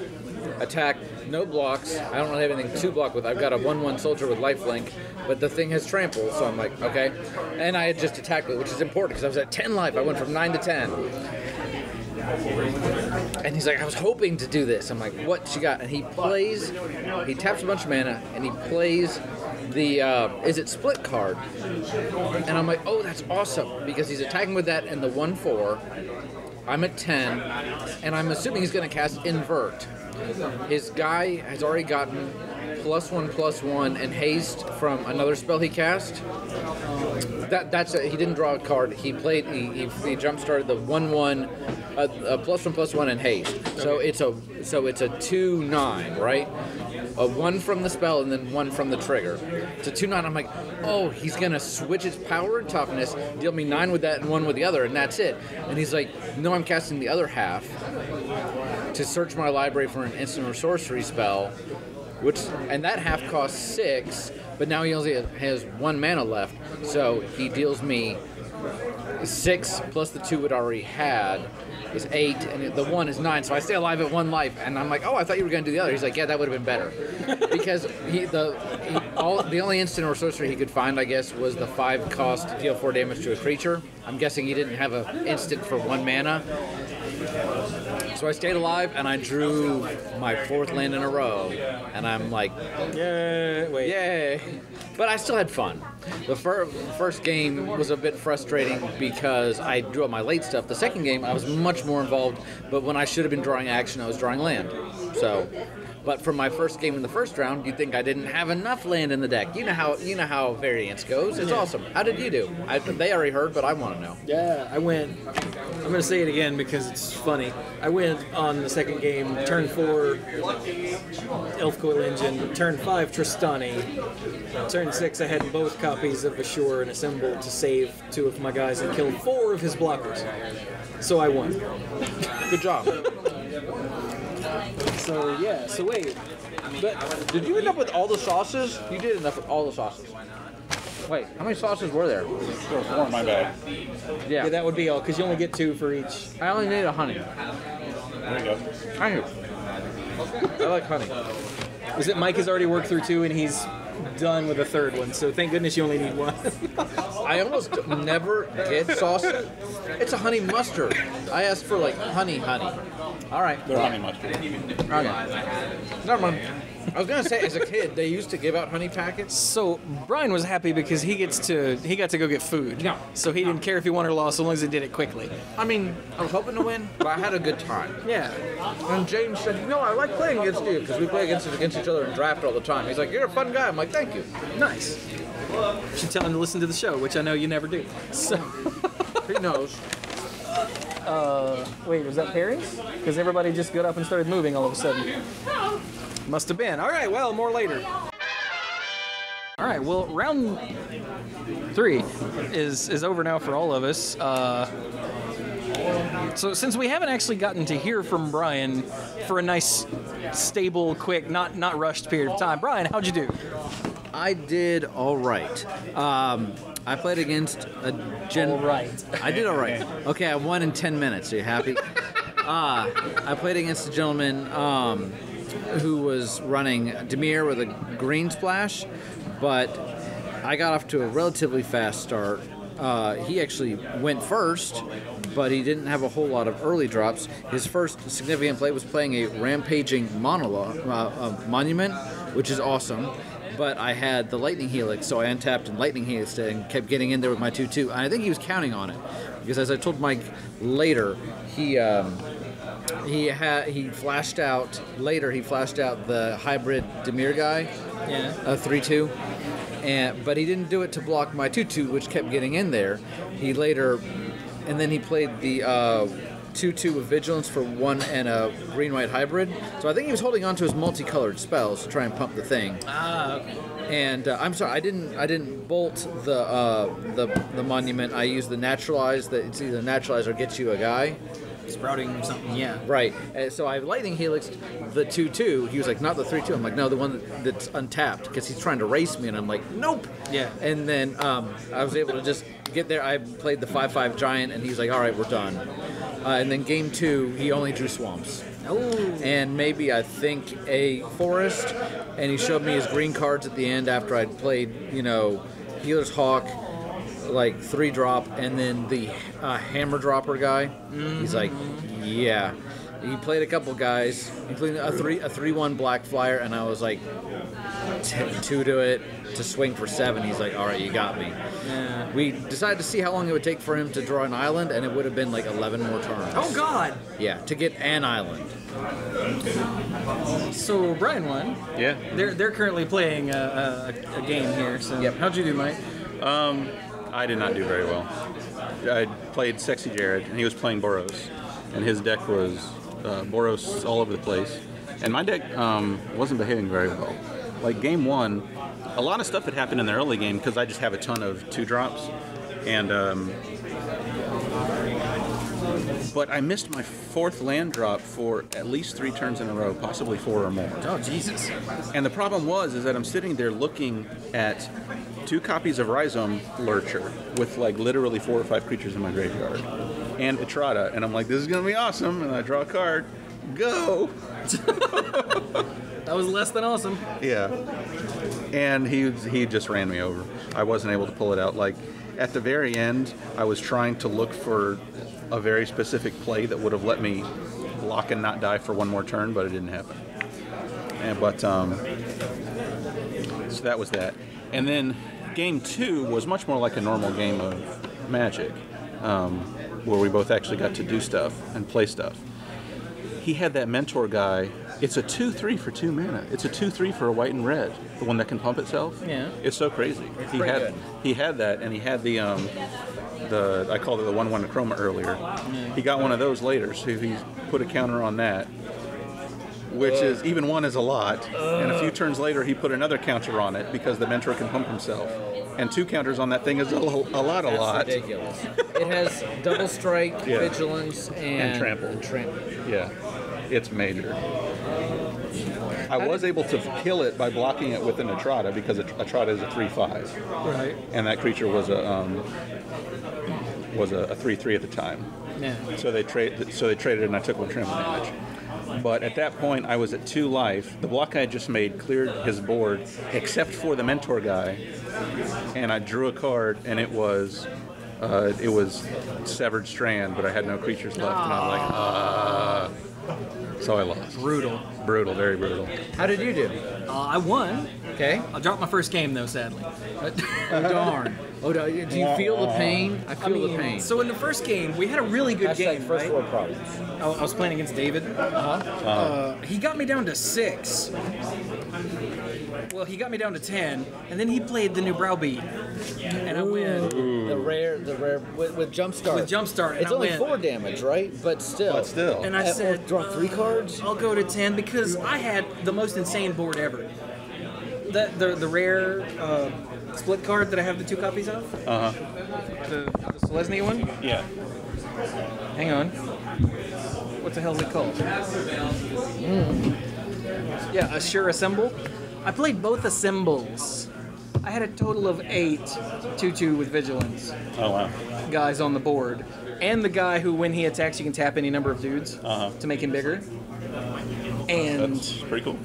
Attack, no blocks. I don't really have anything to block with. I've got a 1/1 soldier with lifelink, but the thing has trample, so I'm like, okay. And I had just attacked with it, which is important because I was at 10 life. I went from 9 to 10. And he's like, I was hoping to do this. I'm like, what you got? And he taps a bunch of mana, and he plays the Is It split card. And I'm like, oh, that's awesome, because he's attacking with that and the 1/4. I'm at 10, and I'm assuming he's going to cast Invert. His guy has already gotten +1/+1 and haste from another spell he cast. That's it. He didn't draw a card. He played. He jump started the 1/1, +1/+1 and haste. So it's a 2/9, right? 1 from the spell and then 1 from the trigger. To 2/9, I'm like, oh, he's gonna switch its power and toughness, deal me 9 with that and 1 with the other, and that's it. And he's like, no, I'm casting the other half to search my library for an instant or sorcery spell, and that half costs 6, but now he only has 1 mana left, so he deals me 6 plus the 2 it already had is 8, and the 1 is 9, so I stay alive at 1 life, and I'm like, oh, I thought you were going to do the other. He's like, yeah, that would have been better. Because the only instant or sorcery he could find, I guess, was the 5 cost deal 4 damage to a creature. I'm guessing he didn't have an instant for 1 mana. So I stayed alive, and I drew my 4th land in a row, and I'm like, yay. But I still had fun. The first game was a bit frustrating because I drew up my late stuff. The second game, I was much more involved, but when I should have been drawing action, I was drawing land. But for my first game in the first round, you'd think I didn't have enough land in the deck. You know how variance goes. It's awesome. How did you do? They already heard, but I want to know. Yeah, I went. I'm going to say it again because it's funny. I went on the second game, turn 4, Elf Coil Engine, turn 5, Tristani. Turn 6, I had both copies of Ashore and Assembled to save 2 of my guys and kill 4 of his blockers. So I won. Good job. So wait. But did you end up with all the sauces? You did end up with all the sauces. Wait, how many sauces were there? There were 4 in my bag. Yeah, that would be all, because you only get 2 for each. I only need a honey. There you go. Honey. I like honey. Is it Mike has already worked through 2 and he's done with a 3rd one, so thank goodness you only need 1. I almost never get sauce. It's a honey mustard. I asked for like honey. All right. They're honey mustard. Okay. Never mind. I was gonna say, as a kid, they used to give out honey packets. So Brian was happy because he got to go get food. Yeah. So he didn't care if he won or lost, as long as he did it quickly. I mean, I was hoping to win, but I had a good time. Yeah. And James said, I like playing against you because we play against each other in draft all the time. He's like, you're a fun guy. I'm like, thank you. Nice. You should tell him to listen to the show, which I know you never do. So he knows. Wait, was that Perry's? Because everybody just got up and started moving all of a sudden. Must have been. All right, well, more later. All right, well, round 3 is over now for all of us. So since we haven't actually gotten to hear from Brian for a nice, stable, quick, not rushed period of time, Brian, how'd you do? I did all right. I played against a All right. I did all right. Okay, I won in 10 minutes. Are you happy? I played against a gentleman who was running Dimir with a green splash, but I got off to a relatively fast start. He actually went first, but he didn't have a whole lot of early drops. His first significant play was playing a rampaging monument, which is awesome. But I had the Lightning Helix, so I untapped and Lightning Helix and kept getting in there with my 2/2. And I think he was counting on it, because as I told Mike later, he flashed out the hybrid Dimir guy, a 3/2, but he didn't do it to block my 2/2, which kept getting in there. And then he played the 2/2 with Vigilance for 1 and a green-white hybrid. So I think he was holding on to his multicolored spells to try and pump the thing. Okay. And I'm sorry, I didn't bolt the monument. I used the naturalize. That it's either naturalize or get you a guy. Sprouting or something, yeah. Right. So I Lightning Helixed the 2/2. He was like, not the 3/2. I'm like, no, the one that's untapped, because he's trying to race me, and I'm like, nope. Yeah. And then I was able to just get there. I played the 5/5 giant, and he's like, all right, we're done. And then game 2, he only drew swamps. Oh. And maybe, I think, a forest. And he showed me his green cards at the end after I'd played, Healer's Hawk, like 3-drop, and then the hammer dropper guy. Mm-hmm. He's like, yeah. He played a couple guys, including a 3/1 black flyer, and I was like, 2 to it to swing for 7. He's like, all right, you got me. Yeah. We decided to see how long it would take for him to draw an island, and it would have been like 11 more turns. Oh God! Yeah, to get an island. So Brian won. Yeah. They're currently playing a game here. So Yep. How'd you do, Mike? I did not do very well. I played Sexy Jared, and he was playing Boros, and his deck was Boros all over the place. And my deck wasn't behaving very well. Like game 1, a lot of stuff had happened in the early game because I just have a ton of 2-drops. And but I missed my 4th land drop for at least 3 turns in a row, possibly 4 or more. Oh, Jesus. And the problem is that I'm sitting there looking at 2 copies of Rhizome Lurcher with like literally 4 or 5 creatures in my graveyard. And Etrata. And I'm like, this is going to be awesome. And I draw a card. Go! That was less than awesome. Yeah. And he just ran me over. I wasn't able to pull it out. Like, at the very end, I was trying to look for a very specific play that would have let me block and not die for 1 more turn, but it didn't happen. So that was that. And then game 2 was much more like a normal game of Magic, where we both actually got to do stuff and play stuff. He had that mentor guy. It's a 2/3 for 2 mana. It's a 2/3 for a white and red. The one that can pump itself. Yeah. It's so crazy. He had that, and he had the I called it the 1/1 Chroma earlier. Yeah. He got one of those later, so he put a counter on that, which is even 1 is a lot. And a few turns later, he put another counter on it because the mentor can pump himself. And 2 counters on that thing is a lot. That's ridiculous. It has double strike, vigilance, and trample. Yeah, it's major. I was able to kill it by blocking it with an Etrata because Etrata is a 3/5. Right. And that creature was a 3/3 at the time. Yeah. So they traded and I took 1 trample damage. But at that point, I was at 2 life. The block I had just made cleared his board, except for the mentor guy, and I drew a card, and it was Severed Strand, but I had no creatures left, and I'm like, so I lost. Brutal, very brutal. How did you do? I won. Okay. I dropped my first game though, sadly. Oh darn. Oh, do you feel the pain? I feel the pain. So in the first game, we had a really good game, first right? world problems. I was playing against David. He got me down to 6. Well, he got me down to 10, and then he played the new Browbeat, and I win. The rare with Jumpstart. With Jumpstart, and it's I only win. 4 damage, right? But still. And I said, draw 3 cards. I'll go to 10 because I had the most insane board ever. The rare split card that I have the 2 copies of. The Selesnya one. Yeah. Hang on. What the hell is it called? Yeah, Assure Assemble. I played both Assembles. I had a total of 8 2/2 with Vigilance. Oh, wow. Guys on the board. And the guy who, when he attacks, you can tap any number of dudes to make him bigger. And that's pretty cool.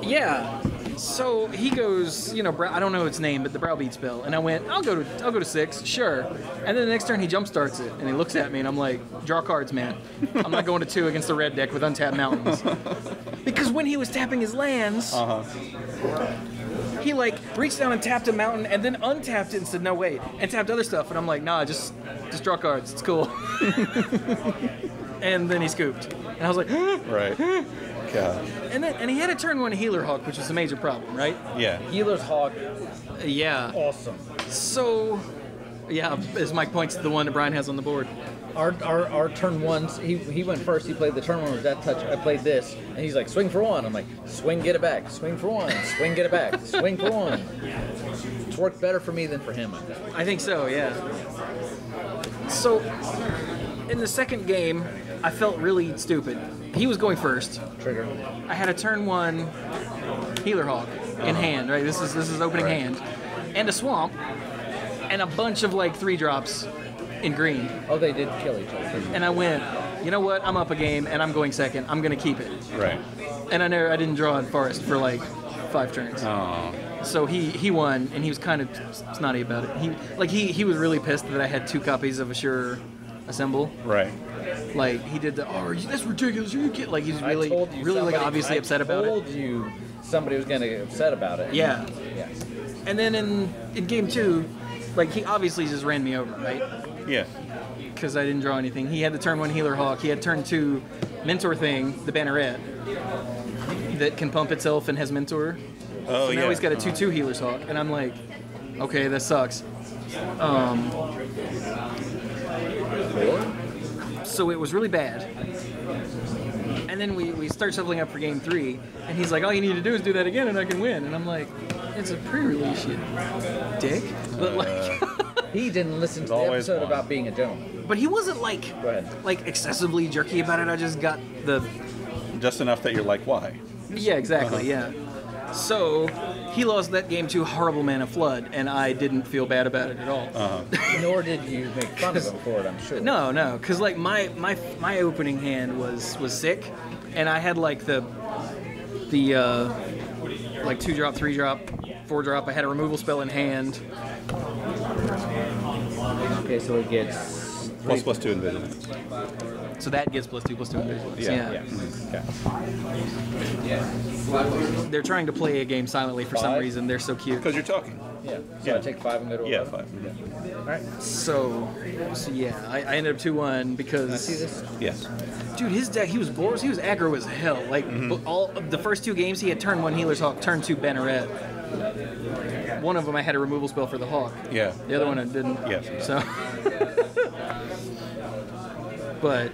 Yeah. So he goes, I don't know its name, but the Browbeat spell. And I went, I'll go to 6, sure. And then the next turn he jump starts it, and he looks at me, and I'm like, draw cards, man. I'm not going to 2 against the red deck with untapped mountains. Because when he was tapping his lands, he reached down and tapped a mountain, and then untapped it and said, no, wait, and tapped other stuff. And I'm like, nah, just draw cards. It's cool. And then he scooped, and I was like, right. God. And he had a turn 1 Healer Hawk, which was a major problem, right? Yeah. Healer's Hawk. Yeah. Awesome. So, yeah, as Mike points to the one that Brian has on the board. Our turn 1, he went first. He played the turn 1 with Death Touch. I played this, and he's like, swing for 1. I'm like, swing, get it back. Swing for 1. Swing, get it back. Swing for 1. It's worked better for me than for him, I think. I think so, yeah. So, in the second game, I felt really stupid. He was going first. Trigger. I had a turn 1 Healer Hawk in hand, right? This is opening hand. And a swamp. And a bunch of 3-drops in green. Oh, they did kill each other. And I went, you know what? I'm up a game and I'm going second. I'm going to keep it. Right. And I didn't draw in Forest for 5 turns. Oh. So he won, and he was kind of snotty about it. He was really pissed that I had 2 copies of Assure Assemble. Right. He did that's ridiculous. You get he's really obviously upset about it. I told you somebody was going to get upset about it. Yeah. Yeah. And then in game 2, he obviously just ran me over, right? Yeah. Because I didn't draw anything. He had the turn 1 Healer Hawk. He had turn 2 Mentor thing, the Banneret, that can pump itself and has Mentor. Oh, so now he's got a 2/2 Healer's Hawk, and I'm like, okay, that sucks. So it was really bad. And And then we start shoveling up for game 3, and he's like, all you need to do is do that again and I can win. And I'm like, it's a pre-release, you dick. But like, he didn't listen to the episode about being a gentleman. But he wasn't like excessively jerky about it. I just got just enough that you're like, why? Yeah, exactly, yeah. So, he lost that game to horrible Mana Flood, and I didn't feel bad about it at all. Nor did you make fun of him for it, I'm sure. No, because like my opening hand was sick, and I had like the like 2-drop, 3-drop, 4-drop. I had a removal spell in hand. Okay, so it gets ++2 in vigilance. So that gets +2 in vigilance. Yeah. Okay. They're trying to play a game silently for some reason. They're so cute. Because you're talking. Yeah. So I take 5 and go to 11. Yeah, 5. Yeah. All right. So yeah, I ended up 2-1 because. Can I see this? Yes. Dude, his deck, he was Boros, he was aggro as hell. Like all of the first 2 games, he had turn 1 Healer's Hawk, turn 2 Banneret. One of them I had a removal spell for the Hawk. Yeah. The other one I didn't. Yeah. So. But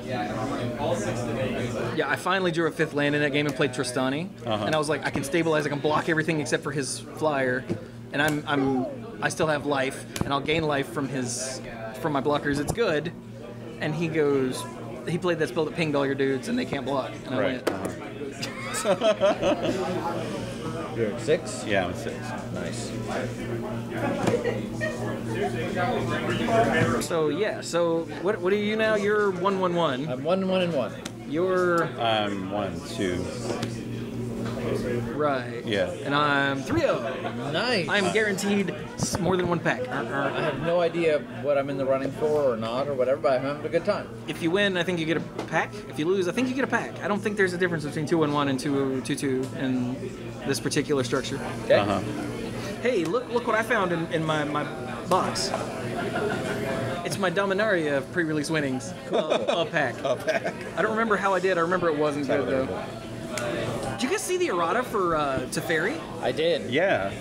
yeah, I finally drew a 5th land in that game and played Tristani, and I was like, I can stabilize, I can block everything except for his flyer, and I still have life, and I'll gain life from my blockers. It's good, and he played that spell that pinged all your dudes, and they can't block, and I went. You're at 6? Yeah, I'm at 6. Nice. So yeah, so what are you now? You're 1-1-1. I'm 1-1-1. You're I'm 1-2. Right. Yeah. And I'm 3-0. Nice. I'm guaranteed more than 1 pack. I have no idea what I'm in the running for or not or whatever, but I'm having a good time. If you win, I think you get a pack. If you lose, I think you get a pack. I don't think there's a difference between 2-1-1 and 2-2 in this particular structure. Okay. Hey, look what I found in my box. It's my Dominaria pre-release winnings. A pack. A pack. I don't remember how I did. I remember it wasn't good though. Did you guys see the errata for Teferi? I did. Yeah.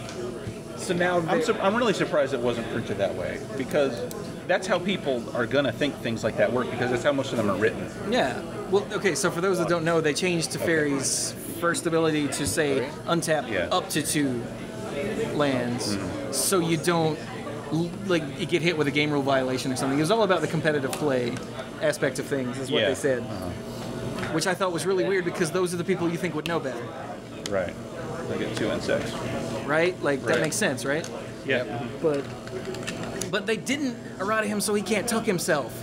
So now I'm really surprised it wasn't printed that way, because that's how people are gonna think things like that work, because that's how most of them are written. Yeah. Well, okay. So for those that don't know, they changed Teferi's first ability to say untap up to 2 lands, so you don't like you get hit with a game rule violation or something. It was all about the competitive play aspect of things, is what they said. Which I thought was really weird, because those are the people you think would know better. Right. They get 2 and 6. Right? Like, that makes sense, right? Yeah. But they didn't errata him so he can't tuck himself.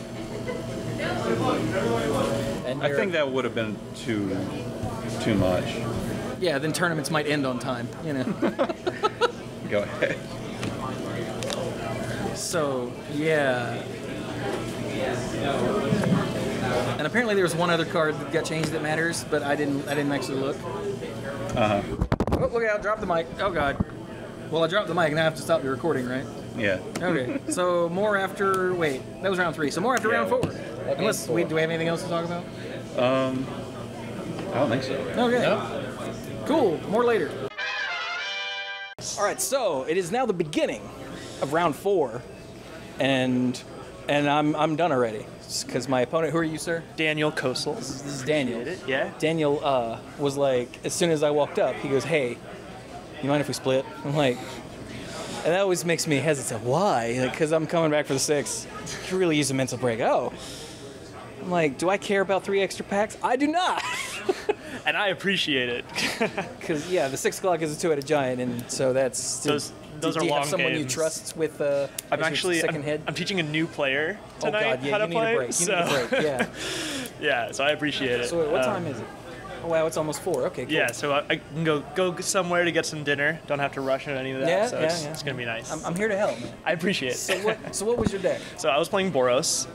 And I think that would have been too much. Yeah, then tournaments might end on time, you know. Go ahead. So, yeah. And apparently there was one other card that got changed that matters, but I didn't actually look. Oh, look out, drop the mic. Oh god. Well, I dropped the mic and I have to stop the recording, right? Yeah. Okay. So more after that was round 3. So more after round 4. Unless do we have anything else to talk about? I don't think so. Okay. No? Cool. More later. All right, so it is now the beginning of round 4, and I'm done already. Because my opponent, who are you, sir? Daniel Kosel. This is Daniel. Yeah. Daniel was like, as soon as I walked up, he goes, "Hey, you mind if we split?" I'm like, and that always makes me hesitant. Why? Because I'm coming back for the 6. You really use a mental break. Oh. I'm like, do I care about 3 extra packs? I do not. And I appreciate it. Because, yeah, the 6 o'clock is a 2-headed giant, and so that's... Those do are you long have someone games. you trust with second head? I'm teaching a new player tonight oh God, yeah, how to you need play. a break. You need a break, yeah. Yeah, so I appreciate it. So wait, what time is it? Oh wow, it's almost 4. Okay, cool. Yeah, so I can go somewhere to get some dinner. Don't have to rush on any of that. Yeah, so it's gonna be nice. I'm here to help, man. I appreciate it. So what was your deck? So I was playing Boros,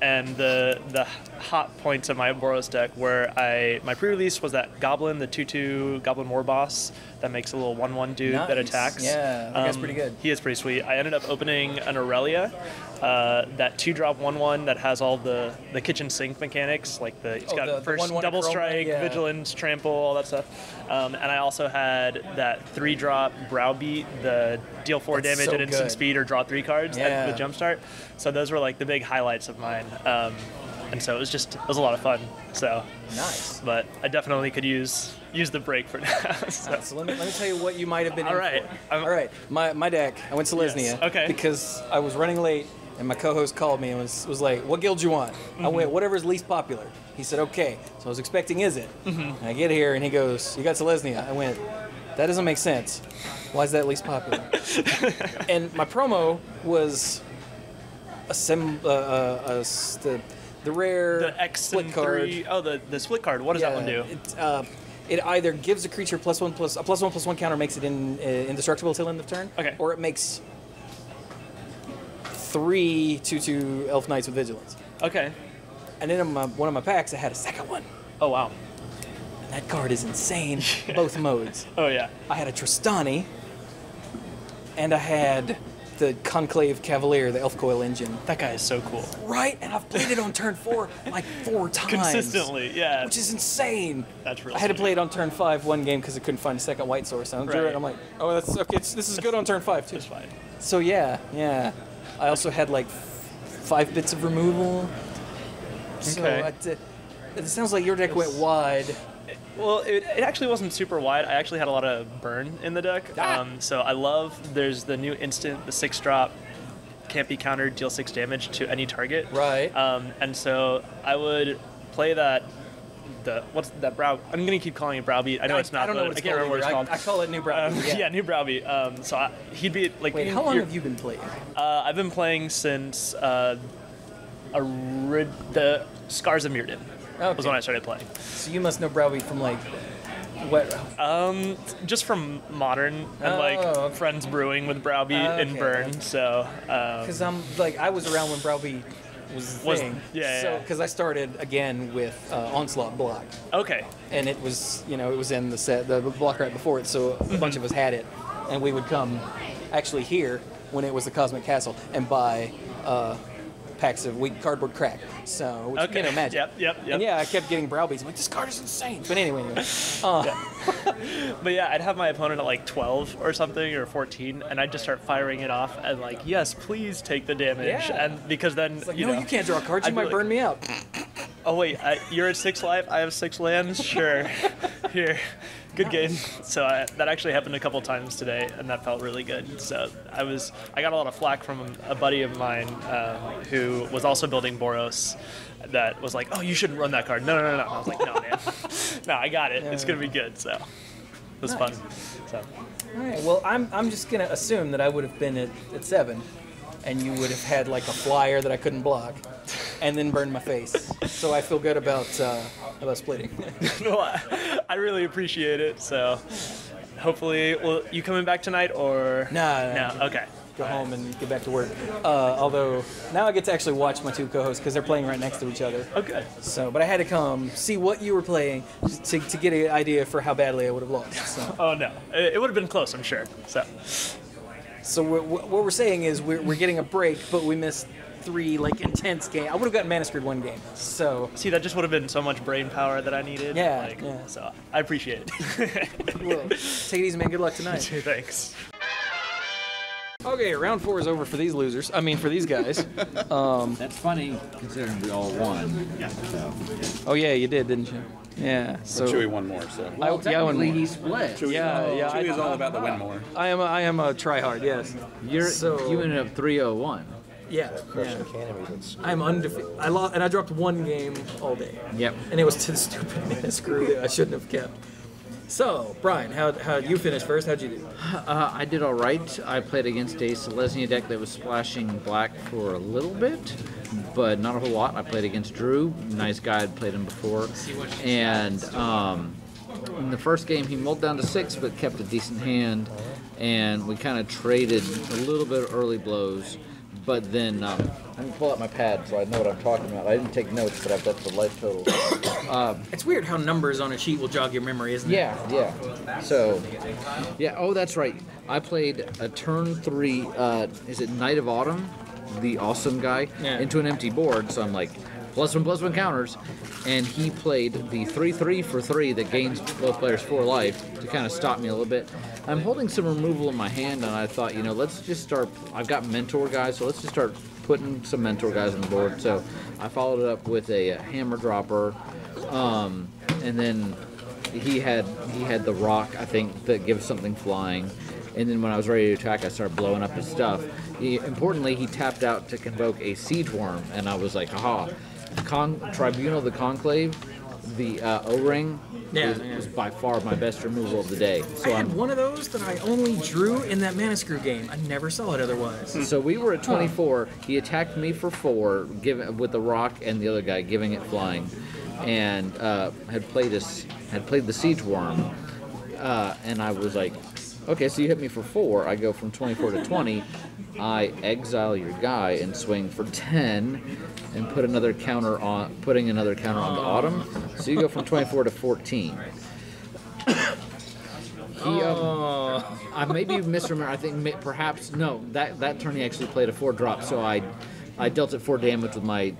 and the hot points of my Boros deck were my pre-release was that Goblin, the 2/2 Goblin War Boss that makes a little 1/1 dude that attacks. Yeah, that guy's pretty good. He is pretty sweet. I ended up opening an Aurelia, that 2-drop 1/1 that has all the kitchen sink mechanics, like it's got the first 1/1 double strike, yeah. vigilance, trample, all that stuff. And I also had that 3-drop Browbeat, the deal 4 damage so at instant good. speed or draw 3 cards Yeah. with Jumpstart. So those were like the big highlights of mine. and so it was a lot of fun. So Nice. but I definitely could use the break for now. So let me tell you what you might have been All in right. for. All right. My deck, I went to Lesnia. Yes, okay. Because I was running late, and my co-host called me and was like, what guild you want? I went, whatever's least popular. He said, okay. So I was expecting Is It? And I get here, and he goes, you got Selesnya. I went, that doesn't make sense. Why is that least popular? And my promo was the rare The X split and card. 3. Oh, the split card. What does that one do? It either gives a creature +1/+1 counter, makes it indestructible till end of turn, Okay. or it makes 3 2/2 Elf Knights with Vigilance. Okay. And then in one of my packs, I had a second one. Oh wow. And that card is insane, both modes. Oh yeah. I had a Tristani, and I had the Conclave Cavalier, the Elf Coil engine. That guy is so cool. Right, and I've played it on turn 4 like 4 times. Consistently, yeah. Which is insane. That's really I had to sweet. play it on turn 5 one game because I couldn't find a second white source. I drew it, Right. and I'm like, oh, that's okay. This is good on turn 5 too. It's fine. So yeah. I also had like 5 bits of removal. So Okay. it sounds like your deck went wide. Well, it actually wasn't super wide. I actually had a lot of burn in the deck. So I love, there's the new instant, the 6-drop, can't be countered, deal 6 damage to any target. Right. And so I would play that, what's that brow, I'm going to keep calling it browbeat. I know it's not, I don't know but what it's I can't remember what it's called. called. I call it new browbeat. Yeah, new browbeat. So he'd be like... Wait, how long have you been playing? I've been playing since the Scars of Mirrodin was when I started playing. So you must know browbeat from like what? Just from Modern and friends brewing with browbeat and burn. Okay. So Because I was around when browbeat was the thing. So because I started again with Onslaught block. Okay. And it was it was in the set, the block right before it. So a bunch of us had it, and we would come actually here when it was the Cosmic Castle and buy packs of weak cardboard crack. So which, magic. Yep. And yeah, I kept getting browbeats. I'm like, this card is insane. But anyway. But yeah, I'd have my opponent at like 12 or something, or 14, and I'd just start firing it off and like, yes, please take the damage. Yeah. And because then Like, no, you can't draw cards. You might burn me out. Oh wait, you're at 6 life. I have 6 lands. Sure, here, good game. So that actually happened a couple times today, and that felt really good. So I got a lot of flack from a buddy of mine who was also building Boros. That was like, oh, you shouldn't run that card. No. I was like, no, man, no, I got it. It's gonna be good. So it was fun. So. All right. Well, I'm just gonna assume that I would have been at 7, and you would have had like a flyer that I couldn't block, and then burned my face. So I feel good about splitting. Well, I really appreciate it. So hopefully, you coming back tonight or No. Okay. Go home and get back to work. Although now I get to actually watch my 2 co-hosts because they're playing right next to each other. Okay. So, but I had to come see what you were playing to get an idea for how badly I would have lost. So. Oh no, it would have been close, I'm sure. So what we're saying is we're getting a break, but we missed 3 like intense games. I would have gotten Mana Screwed 1 game. So see, that just would have been so much brain power that I needed. Yeah. So I appreciate it. Well, take it easy, man. Good luck tonight. Thanks. Okay, round 4 is over for these losers. I mean, for these guys. That's funny considering we all won. Yeah. So. Oh yeah, you did, didn't you? Yeah. So Chewy won more. So Well, I won technically more. he split. Chewy, Yeah. Chewy is all about the win more. I am a tryhard. Yes. You ended up 3-0-1. Yeah. I'm undefeated. I lost, and I dropped 1 game all day. Yep. And it was to the stupid Mana Screw that I shouldn't have kept. So, Brian, how'd you finish first? How'd you do? I did all right. I played against a Selesnya deck that was splashing black for a little bit, but not a whole lot. I played against Drew. Nice guy. I'd played him before. And in the first game, he mulled down to 6, but kept a decent hand. And we kind of traded a little bit of early blows. But then, let me pull out my pad so I know what I'm talking about. I didn't take notes, but I've got the life total. It's weird how numbers on a sheet will jog your memory, isn't it? Yeah. So, yeah. Oh, that's right. I played a turn 3. Is it Knight of Autumn, the awesome guy, into an empty board. So I'm like, +1/+1 counters, and he played the 3/3 for 3 that gains both players 4 life to kind of stop me a little bit. I'm holding some removal in my hand, and I thought, you know, let's just start. I've got mentor guys, so let's just start putting some mentor guys on the board. So I followed it up with a hammer dropper, and then he had the rock, I think, that gives something flying. And then when I was ready to attack, I started blowing up his stuff. Importantly, he tapped out to convoke a siege worm, and I was like, haha. Tribunal, the Conclave, the O-ring, was by far my best removal of the day. So I had one of those that I only drew in that Mana Screw game. I never saw it otherwise. So we were at 24. He attacked me for 4, with the rock, and the other guy giving it flying, and had played the siege worm, and I was like, okay, so you hit me for 4. I go from 24 to 20. I exile your guy and swing for 10, and putting another counter on the autumn. So you go from 24 to 14. I maybe misremember. I think perhaps no. That turn he actually played a 4-drop. So I dealt it 4 damage with my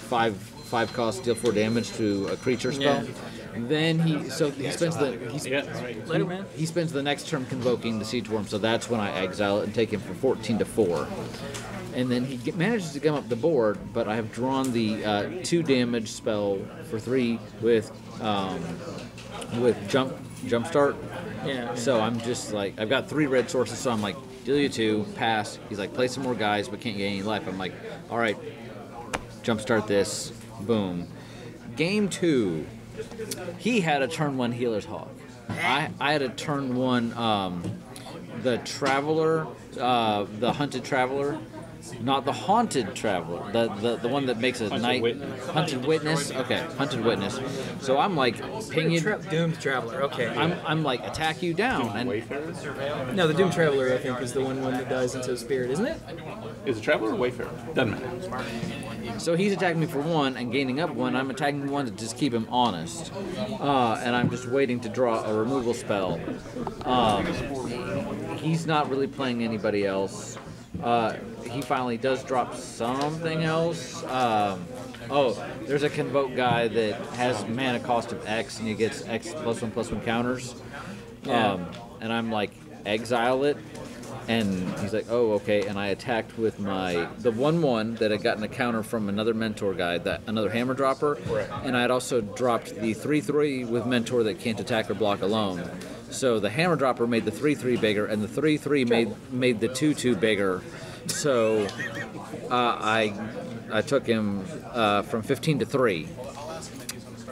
5 cost, deal 4 damage to a creature spell. Yeah. Then he spends the next turn convoking the siege worm. So that's when I exile it and take him from 14 to 4. And then he manages to come up the board, but I have drawn the 2 damage spell for 3 with jump start. Yeah. So I'm just like, I've got 3 red sources, so I'm like, deal you 2, pass. He's like, play some more guys, but can't get any life. I'm like, all right, jump start this, boom. Game 2, he had a turn 1 Healer's Hawk. I had a turn 1 the Traveler, the Hunted Traveler. Not the Haunted Traveler, the one that makes a Hunted Witness. Okay, Hunted Witness. So I'm like, ping you. Doomed Traveler. Okay. I'm like, attack you down. And no, the Doomed Traveler, I think, is the one that dies into a spirit, isn't it? Is it Traveler or Wayfarer? Doesn't matter. So he's attacking me for 1 and gaining up 1. I'm attacking 1 to just keep him honest, and I'm just waiting to draw a removal spell. He's not really playing anybody else. He finally does drop something else. There's a Convoke guy that has mana cost of X, and he gets X +1/+1 counters. And I'm like, exile it. And he's like, oh, okay. And I attacked with the 1/1 that had gotten a counter from another mentor guy, another hammer dropper. Right. And I had also dropped the 3/3 with mentor that can't attack or block alone. So the hammer dropper made the 3/3 bigger, and the 3/3 made the 2/2 bigger. So I took him from 15 to 3,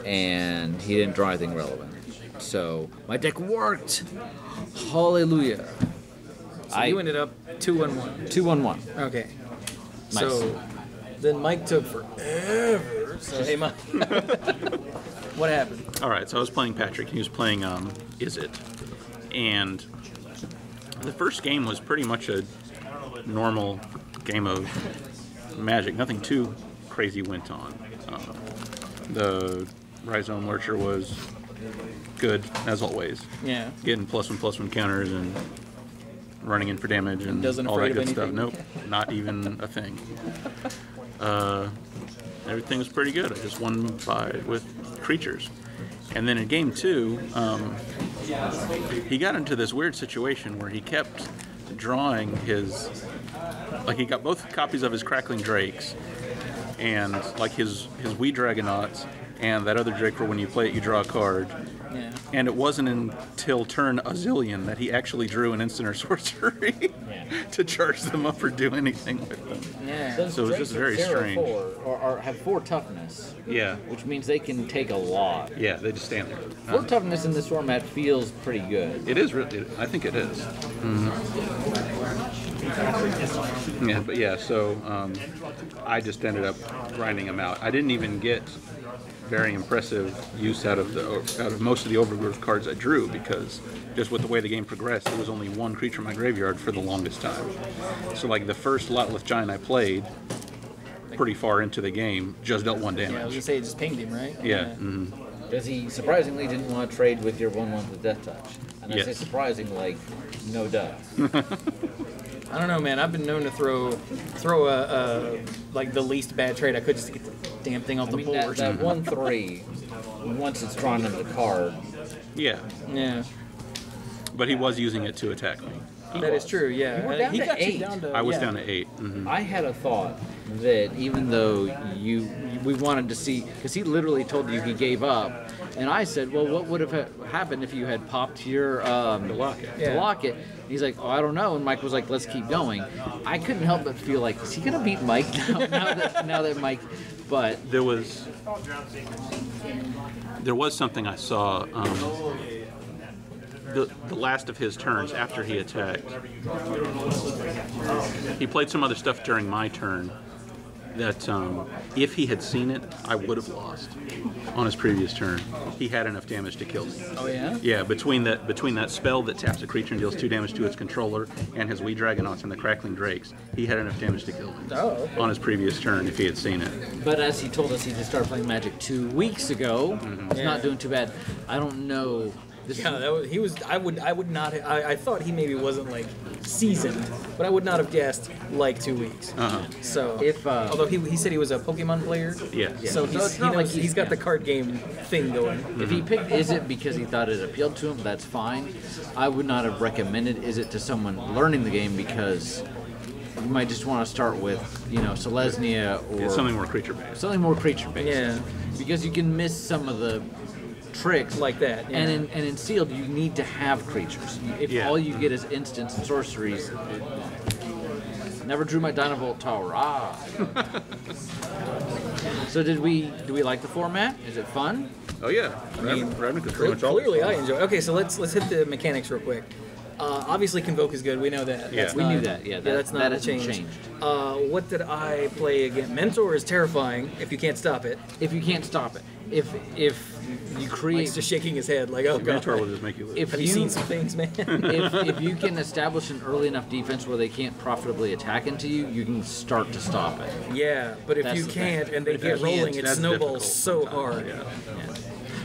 and he didn't draw anything relevant. So my deck worked. Hallelujah. So you ended up 2-1-1. 2-1-1. Okay. Nice. So then Mike took forever. So hey, Mike, what happened? All right, so I was playing Patrick. He was playing Is It, and the first game was pretty much a normal game of Magic. Nothing too crazy went on. The Rhizome Lurcher was good as always. Yeah. Getting +1/+1 counters and running in for damage and all that good stuff. Nope, not even a thing. Everything was pretty good. I just won with creatures. And then in game 2, he got into this weird situation where he kept drawing he got both copies of his Crackling Drakes and like his Wee Dragonauts and that other Drake where when you play it you draw a card. Yeah. And it wasn't until turn a zillion that he actually drew an instant or sorcery to charge them up or do anything with them. Yeah. So it was just very strange. Or have 4 toughness. Yeah. Which means they can take a lot. Yeah, they just stand there. 4 toughness in this format feels pretty good. It is really. I think it is. Mm-hmm. Yeah, but yeah. So I just ended up grinding them out. I didn't even get very impressive use out of most of the overgrowth cards I drew because just with the way the game progressed, there was only 1 creature in my graveyard for the longest time. So like the first Lotleth Giant I played, pretty far into the game, just dealt 1 damage. Yeah, I was gonna say it just pinged him, right? Yeah. Mm-hmm. Because he surprisingly didn't want to trade with your 1/1 with Death Touch. And I say surprising, like, no duh. I don't know, man. I've been known to throw a like the least bad trade I could just to get the damn thing off the that, board. that 1/3, once it's drawn into the card. Yeah. Yeah. But he was using it to attack me. That is true, yeah. You were down He to got you 8. down to, I was yeah. down to 8. Mm-hmm. I had a thought that even though we wanted to see, because he literally told you he gave up, and I said, well, what would have happened if you had popped your The locket. the locket? And he's like, oh, I don't know. And Mike was like, let's keep going. I couldn't help but feel like, is he gonna beat Mike now that Mike? But There was something I saw. The last of his turns after he attacked, he played some other stuff during my turn that if he had seen it, I would have lost on his previous turn. He had enough damage to kill me. Oh, yeah? Yeah, between that spell that taps a creature and deals 2 damage to its controller and his Wee Dragonauts and the Crackling Drakes, he had enough damage to kill me on his previous turn if he had seen it. But as he told us, he just started playing Magic 2 weeks ago. He's not doing too bad. I don't know. Yeah, he was. I would not. I thought he maybe wasn't like seasoned, but I would not have guessed like 2 weeks. So although he said he was a Pokemon player, Yeah. so it's not like he's got the card game thing going. If he picked Izzet because he thought it appealed to him, that's fine. I would not have recommended Izzet to someone learning the game because you might just want to start with, Selesnya or Something more creature based. something more creature based. Yeah. Because you can miss some of the tricks Like that, yeah. And in sealed, you need to have creatures. If all you get is instants and sorceries, never drew my Dynavolt Tower. So do we like the format? Is it fun? Oh yeah. Ravnica's pretty much all Clearly, fun. I enjoy. Okay, so let's hit the mechanics real quick. Obviously, Convoke is good. We know that. Yeah. We knew that. Yeah, that's not that a hasn't change. changed. What did I play again? Mentor is terrifying if you can't stop it. If you can't stop it, if you create, Mike's just shaking his head like, oh god. Mentor will just make you lose. if Have you seen some things, man? if you can establish an early enough defense where they can't profitably attack into you, you can start to stop it. Yeah, but if That's you the can't thing. and they If you get rolling, can't, it that's snowballs difficult so hard. Yeah.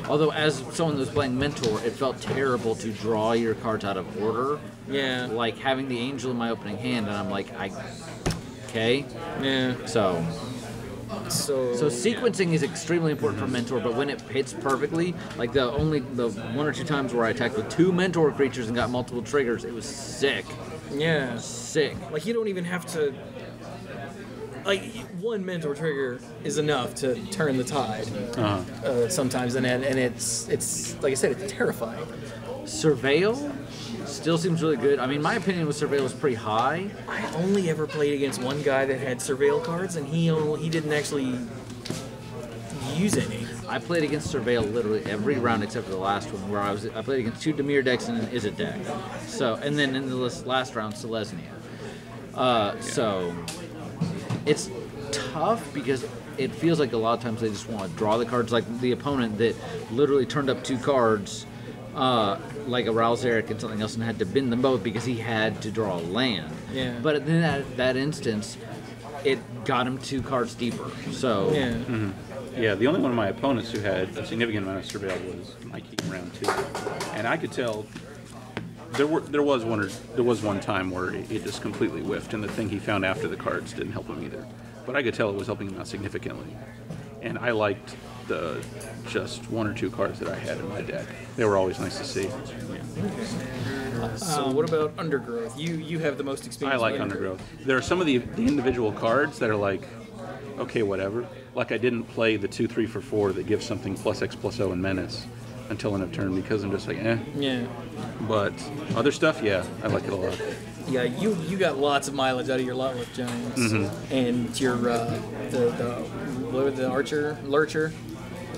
Although, as someone that was playing Mentor, it felt terrible to draw your cards out of order. Yeah. Like having the Angel in my opening hand, and I'm like, okay. Yeah. So So sequencing is extremely important for Mentor, but when it hits perfectly, like the 1 or 2 times where I attacked with 2 Mentor creatures and got multiple triggers, it was sick. yeah. Sick. Like you don't even have to. Like one mentor trigger is enough to turn the tide. Sometimes, and it's like I said, it's terrifying. Surveil still seems really good. I mean, my opinion with Surveil was pretty high. I only ever played against one guy that had surveil cards, and he didn't actually use any. I played against Surveil literally every round except for the last one, where I played against 2 Dimir decks and an Izzet deck. So, and then in the last round, Selesnya. So it's tough because it feels like a lot of times they just want to draw the cards, like the opponent that literally turned up 2 cards, like a Ralzeric and something else, and had to bin them both because he had to draw a land. Yeah. But in that instance, it got him 2 cards deeper. So Yeah. Yeah, the only one of my opponents who had a significant amount of surveil was Mikey in round 2, and I could tell there was one time where it just completely whiffed, and the thing he found after the cards didn't help him either. But I could tell it was helping him out significantly, and I liked the just 1 or 2 cards that I had in my deck. They were always nice to see. So what about Undergrowth? You have the most experience. I like with Undergrowth. There are some of the individual cards that are like, okay, whatever. Like I didn't play the 2/3 for 4 that gives something +X+O and Menace until end of turn because I'm just like, eh. Yeah. But other stuff, yeah, I like it a lot. Yeah, you got lots of mileage out of your lot with Giants, and your the Lurcher.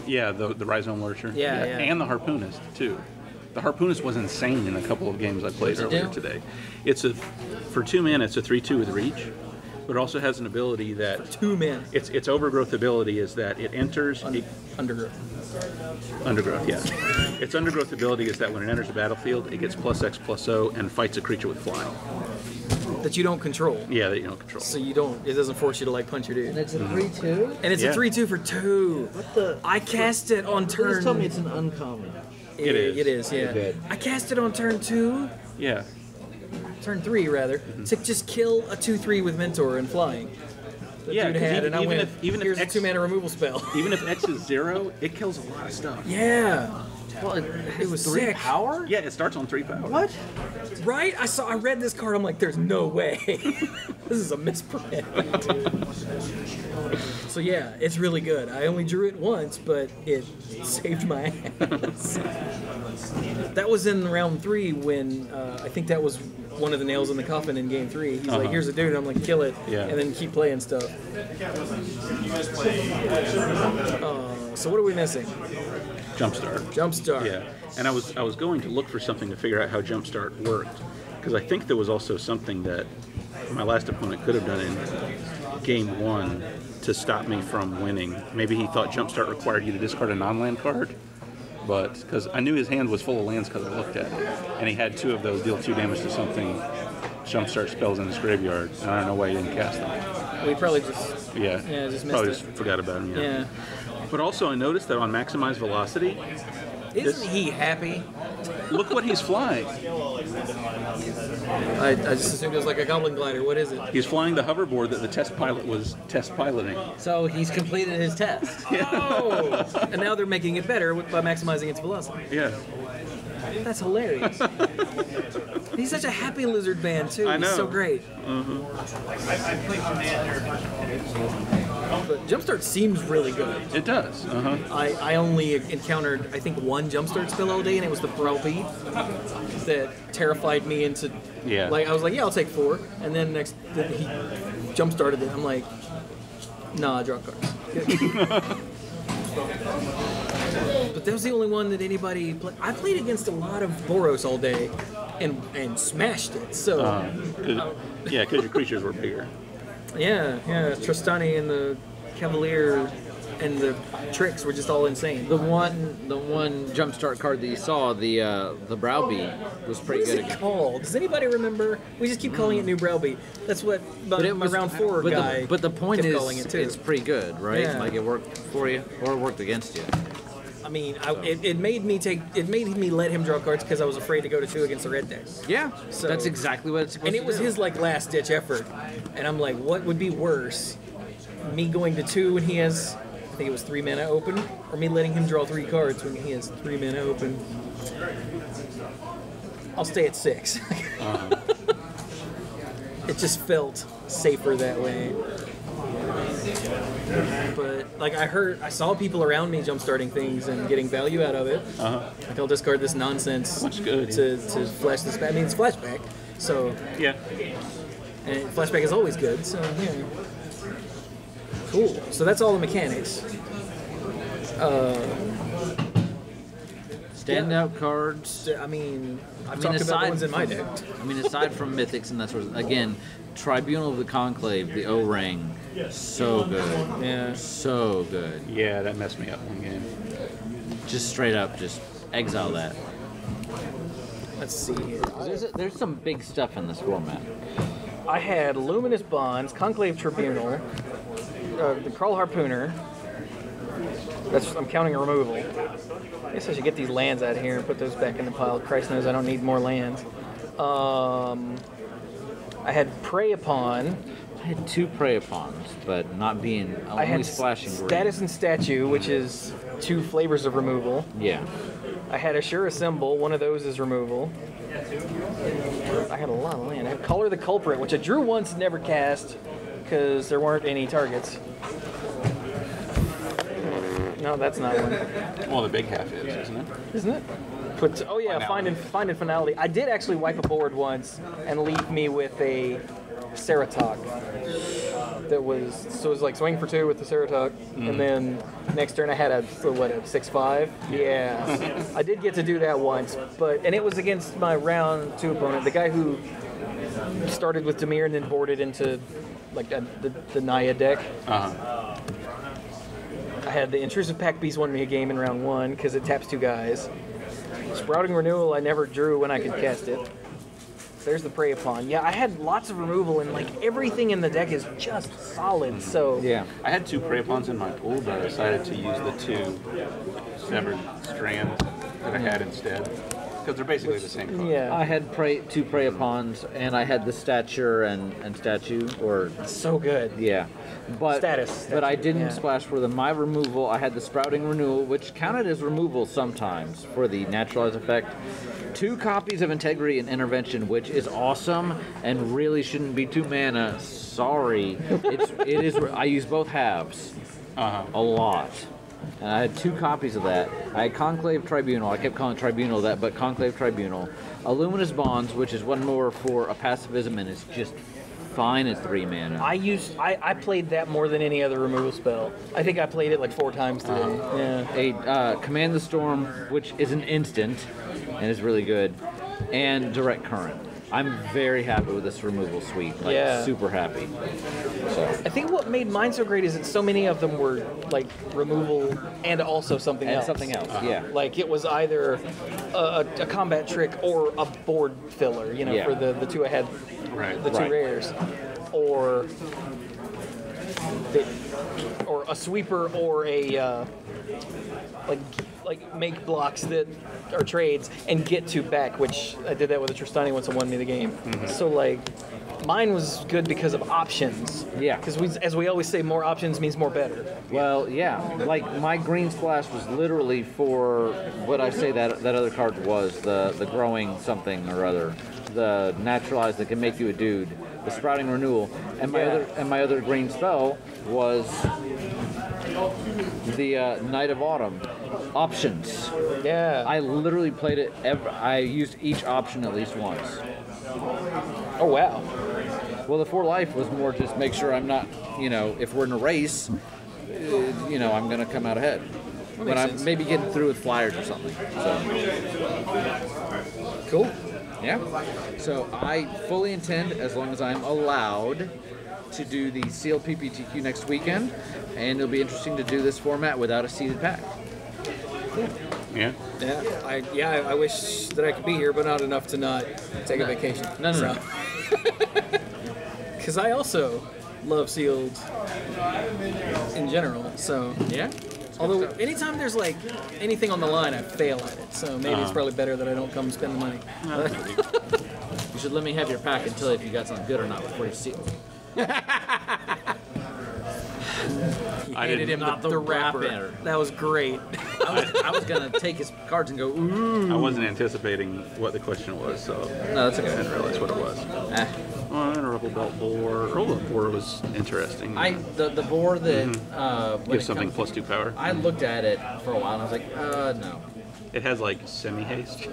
Yeah, the Rhizome Lurcher. Yeah. And the Harpoonist, too. The Harpoonist was insane in a couple of games I played earlier today. For 2 mana, it's a 3/2 with reach, but it also has an ability that... 2 mana. Its overgrowth ability is that it enters... Undergrowth. Undergrowth, yeah. Its undergrowth ability is that when it enters the battlefield, it gets +X+O and fights a creature with flying. That you don't control. Yeah, that you don't control. So it doesn't force you to like punch your dude. And it's a 3/2? And it's a 3/2 for 2. What the? I cast it on turn. Please tell me it's an uncommon. It is. It is, yeah. Good. I cast it on turn 2. Yeah. Turn 3 rather. To just kill a 2/3 with Mentor and flying. that Yeah, dude 'cause had, and I went, even here's if a 2-mana removal spell. Even if X is 0, it kills a lot of stuff. Yeah. Well, It was 3 sick. power? Yeah, it starts on 3 power. What? Right? I read this card. I'm like, there's no way. This is a misprint. So yeah, it's really good. I only drew it once, but it saved my ass. That was in round 3 when I think that was one of the nails in the coffin in game 3. He's like, here's a dude. I'm like, kill it, and then keep playing stuff. So what are we missing? Jumpstart. Yeah, and I was going to look for something to figure out how Jumpstart worked, because I think there was also something that my last opponent could have done in game 1 to stop me from winning. Maybe he thought Jumpstart required you to discard a non-land card, but because I knew his hand was full of lands because I looked at it, and he had 2 of those deal 2 damage to something Jumpstart spells in his graveyard, and I don't know why he didn't cast them. Well, he probably just just missed just forgot about him. Yeah. But also, I noticed that on Maximize Velocity, Isn't he happy? look what he's flying. I just assumed it was like a goblin glider. What is it? He's flying the hoverboard that the test pilot was test piloting. So he's completed his test. Oh! And now they're making it better by maximizing its velocity. Yeah. That's hilarious. He's such a happy lizard man, too. I know. He's so great. But Jumpstart seems really good. It does. I only encountered, I think, one Jumpstart spell all day, and it was the Prerelease that terrified me into... Yeah. Like, I was like, yeah, I'll take 4. And then he Jumpstarted it. I'm like, nah, draw cards. But that was the only one that anybody played. I played against a lot of Boros all day and smashed it. So because your creatures were bigger. Yeah, Tristani and the Cavalier and the tricks were just all insane. The one Jumpstart card that you saw, the Browbeat, was pretty What is good. it called? Does anybody remember? We just keep calling it New Browbeat. That's what my round 4 guy. But the point kept is, calling it too. it's pretty good, right? Yeah. Like it worked for you, or it worked against you. I mean, it made me let him draw cards because I was afraid to go to 2 against the red deck. Yeah, So- that's exactly what it's supposed And to it was do. his like last ditch effort, and I'm like, what would be worse, me going to 2 when he has, I think it was 3 mana open, or me letting him draw 3 cards when he has 3 mana open? I'll stay at 6. It just felt safer that way. But like I saw people around me jumpstarting things and getting value out of it. Like I'll discard this nonsense to flash this back. I mean, it's flashback, so Yeah. and flashback is always good. So yeah, cool. So that's all the mechanics. Standout cards. I mean, I've talked about the ones in my deck. I mean, aside from Mythics and that sort of, again, Tribunal of the Conclave, the O-Ring, so good. Yeah. So good. Yeah, that messed me up one game. Just straight up, just exile that. Let's see here. There's some big stuff in this format. I had Luminous Bonds, Conclave Tribunal, the Crawl Harpooner. I'm counting a removal. I guess I should get these lands out of here and put those back in the pile. Christ knows I don't need more lands. I had Prey Upon. I had 2 Prey Upons, but not being only splashing green. Status and Statue, which is 2 flavors of removal. Yeah. I had Assure a Symbol. One of those is removal. I had a lot of land. I had Color the Culprit, which I drew once and never cast because there weren't any targets. No, that's not one. Well, the big half is, isn't it? Isn't it? Find and Finality. I did actually wipe a board once and leave me with a Ceratok. That was it was like swing for 2 with the Ceratok, and then next turn I had a 6/5. Yeah, I did get to do that once, and it was against my round 2 opponent, the guy who started with Dimir and then boarded into like the Naya deck. I had the Intrusive Pack Beast won me a game in round 1 because it taps 2 guys. Sprouting Renewal I never drew when I could cast it. There's the Prey Upon. Yeah, I had lots of removal and like everything in the deck is just solid. So yeah, I had 2 Prey Upons in my pool, but I decided to use the 2 severed strands that I had instead. Because they're basically the same card. Yeah. I had two prey upons, and I had the stature and statue, or So good. yeah. But Status, but I didn't yeah. splash for my removal. I had the sprouting renewal, which counted as removal sometimes for the naturalized effect. 2 copies of integrity and intervention, which is awesome and really shouldn't be 2 mana. Sorry, it is. I use both halves a lot. And I had 2 copies of that. I had Conclave Tribunal. I kept calling it Tribunal that, but Conclave Tribunal. Illuminous Bonds, which is 1 more for a pacifism and is just fine at 3 mana. I played that more than any other removal spell. I think I played it like 4 times today. Yeah. A Command the Storm, which is an instant and is really good, and Direct Current. I'm very happy with this removal suite. Like, super happy. So I think what made mine so great is that so many of them were like removal and also something else. Yeah. Like it was either a combat trick or a board filler, you know, for the 2 I had, the 2 rares, or a sweeper or a like make blocks that are trades and get 2 back, which I did that with a Tristani once and won me the game. So like mine was good because of options. Yeah. Because as we always say, more options means more better. Well, yeah. Like my green splash was literally for what I say that other card was, the growing something or other, the naturalized that can make you a dude, the sprouting renewal, and my other green spell was the Night of Autumn. Options. Yeah. I literally played it. I used each option at least once. Oh wow. Well, the 4 life was more just make sure I'm not, if we're in a race, I'm going to come out ahead. When I'm maybe getting through with flyers or something. So. Cool. Yeah. So I fully intend, as long as I'm allowed, to do the sealed PPTQ next weekend, and it'll be interesting to do this format without a seeded pack. Yeah. I wish that I could be here, but not enough to not take a vacation. No. Because I also love sealed in general. So yeah. Although anytime there's like anything on the line, I fail at it. So maybe it's probably better that I don't come spend the money. You should let me have your pack and tell you if you got something good or not before you seal it. I handed him the wrapper. That was great. I was gonna take his cards and go, ooh. I wasn't anticipating what the question was, so no, that's okay. I didn't realize what it was. And a Rebel Belt boar. Rebel Belt boar was interesting. The boar that gives something +2 power. I looked at it for a while and I was like, no. It has like semi-haste.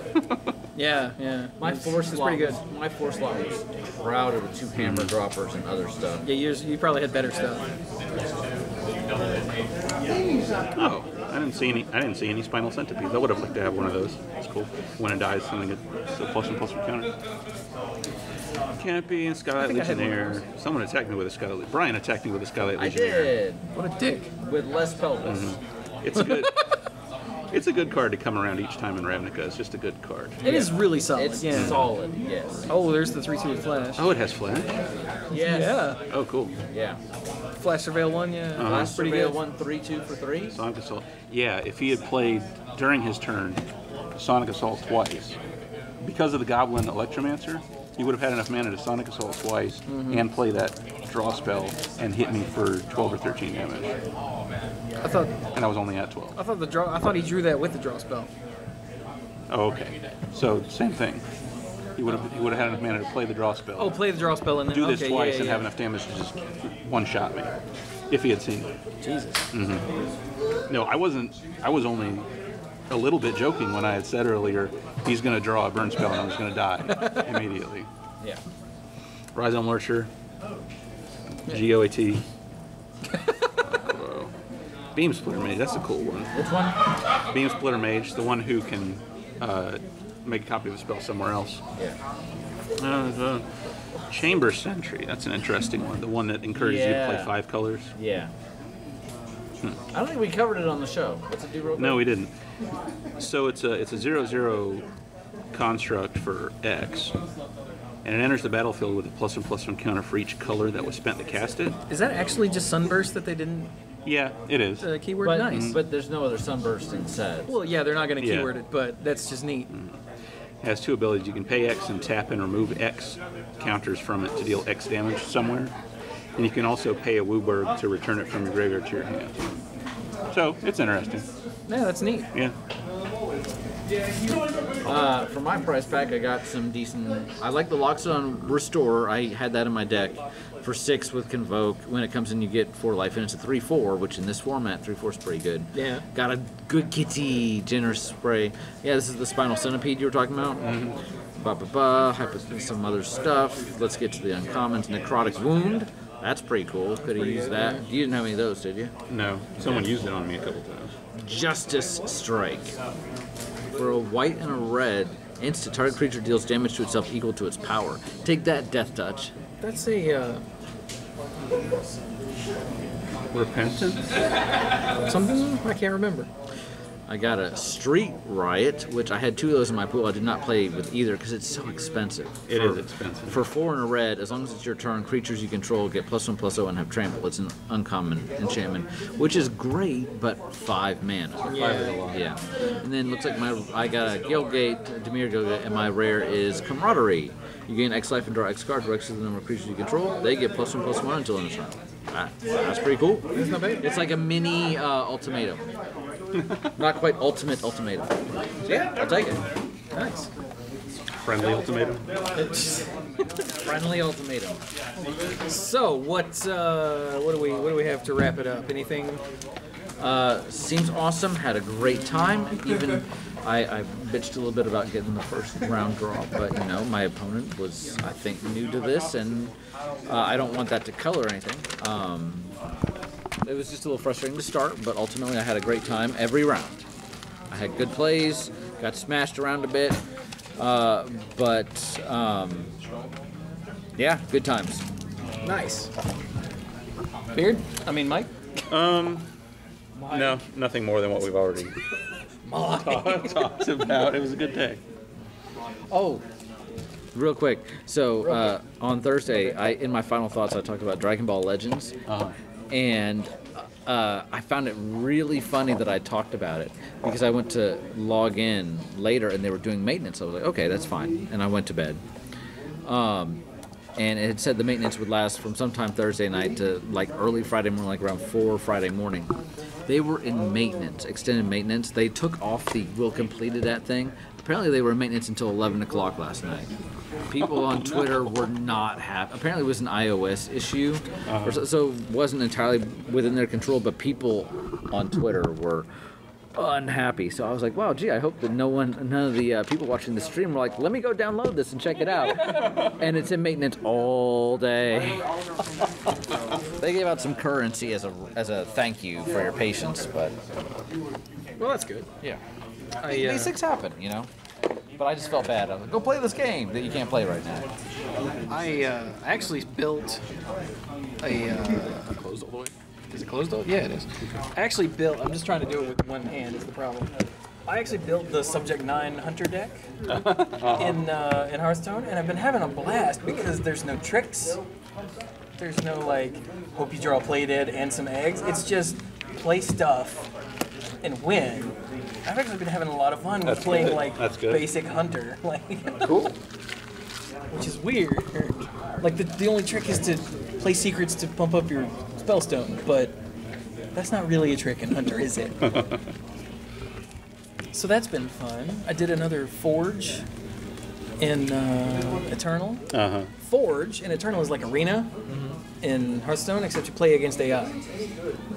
Yeah. My 4 slot was proud of the 2 hammer droppers and other stuff. Yeah, you probably had better stuff. Oh, I didn't see any spinal centipedes. I would have liked to have one of those. It's cool. When it dies, something it's a +1/+1 counter. Canopy and Skylight Legionnaire. Someone attacked me with a Skylight. Brian attacked me with a Skylight Legionnaire. I did. What a dick. With less pelvis. It's good. It's a good card to come around each time in Ravnica. It's just a good card. It is really solid. It's solid, yes. Oh, there's the 3/2 flash. Oh, it has flash? Yes. Yeah. Oh, cool. Yeah. Flash Surveil 1, yeah. Flash pretty Surveil good. 1, 3/2 for 3. Sonic Assault. Yeah, if he had played during his turn Sonic Assault twice, because of the Goblin Electromancer, he would have had enough mana to Sonic Assault twice and play that draw spell and hit me for 12 or 13 damage. And I was only at 12. I thought he drew that with the draw spell. Oh, okay. So same thing. He would have had enough mana to play the draw spell. Oh, play the draw spell and then do this twice and have enough damage to just one-shot me, if he had seen it. Jesus. No, I wasn't. I was only a little bit joking when I had said earlier he's going to draw a burn spell and I'm just going to die immediately. Yeah. Rhizome Lurcher. GOAT. Beam Splitter Mage, that's a cool one. Which one? Beam Splitter Mage, the one who can make a copy of a spell somewhere else. Yeah. Chamber Sentry, that's an interesting one. The one that encourages you to play 5 colors. Yeah. I don't think we covered it on the show. What's it do real quick? No, we didn't. So it's a 0/0 construct for X, and it enters the battlefield with a +1/+1 counter for each color that was spent to cast it. Is that actually just Sunburst that they didn't? Yeah, it is. Keyword nice. But there's no other Sunburst in set. Well, yeah, they're not going to keyword it, but that's just neat. has two abilities. You can pay X and tap and remove X counters from it to deal X damage somewhere. And you can also pay a Wooburg to return it from your graveyard to your hand. So, it's interesting. Yeah, that's neat. Yeah. For my price pack, I got some decent... I like the Loxodon Restore. I had that in my deck for 6 with Convoke. When it comes in, you get 4 life, and it's a 3/4, which in this format, 3/4 is pretty good. Yeah. Got a good kitty, generous spray. Yeah, this is the Spinal Centipede you were talking about. Some other stuff. Let's get to the uncommons. Necrotic Wound. That's pretty cool. Could have used that. You didn't have any of those, did you? No. Someone used it on me a couple times. Justice Strike. For a white and a red, instant target creature deals damage to itself equal to its power. Take that, Death Touch. That's a Repentance? something I can't remember. I got a Street Riot, which I had 2 of those in my pool. I did not play with either because it's so expensive. It is expensive. For 4 and a red, as long as it's your turn, creatures you control get +1/+0 and have trample. It's an uncommon enchantment, which is great, but 5 mana. Yeah. And then looks like I got a Gilgate, Dimir Gilgate, and my rare is Camaraderie. You gain X life and draw X card directly to the number of creatures you control. They get +1/+1 until end of turn. That's pretty cool. That's not bad. It's like a mini ultimatum. Not quite ultimate ultimatum. Yeah, I'll take it. Nice. Friendly ultimatum? Friendly ultimatum. So what do we have to wrap it up? Anything? Seems awesome. Had a great time. Even I bitched a little bit about getting the first round draw, but you know my opponent was I think new to this, and I don't want that to color anything. It was just a little frustrating to start, but ultimately I had a great time every round. I had good plays, got smashed around a bit, but yeah, good times. Nice. Beard? I mean, Mike? No, nothing more than what we've already talked about. It was a good day. Oh, real quick. So on Thursday, in my final thoughts, I talked about Dragon Ball Legends, and I found it really funny that I talked about it because I went to log in later and they were doing maintenance. I was like, okay, that's fine, and I went to bed. And it had said the maintenance would last from sometime Thursday night to like early Friday morning, like around 4 Friday morning. They were in maintenance, extended maintenance. They took off the "will completed at" thing. Apparently they were in maintenance until 11 o'clock last night. People on Twitter were not happy. Apparently it was an iOS issue, so it wasn't entirely within their control, but people on Twitter were unhappy. So I was like, wow, gee, I hope that none of the people watching the stream were like, let me go download this and check it out. And it's in maintenance all day. They gave out some currency as a thank you for your patience, but Well, that's good. yeah. These things happen, you know. But I just felt bad. I was like, go play this game that you can't play right now. I actually built a closed all the way. Is it closed all? Yeah, it is. I actually built. I'm just trying to do it with one hand. Is the problem? I actually built the Subject 9 Hunter deck in Hearthstone, and I've been having a blast because there's no tricks. There's no like, hope you draw a play dead and some eggs. It's just play stuff and win. I've actually been having a lot of fun with playing like basic Hunter, like Cool. which is weird. Like the only trick is to play secrets to pump up your spellstone, but that's not really a trick in Hunter, is it? So that's been fun. I did another Forge in Eternal. Forge in Eternal is like Arena in Hearthstone, except you play against AI.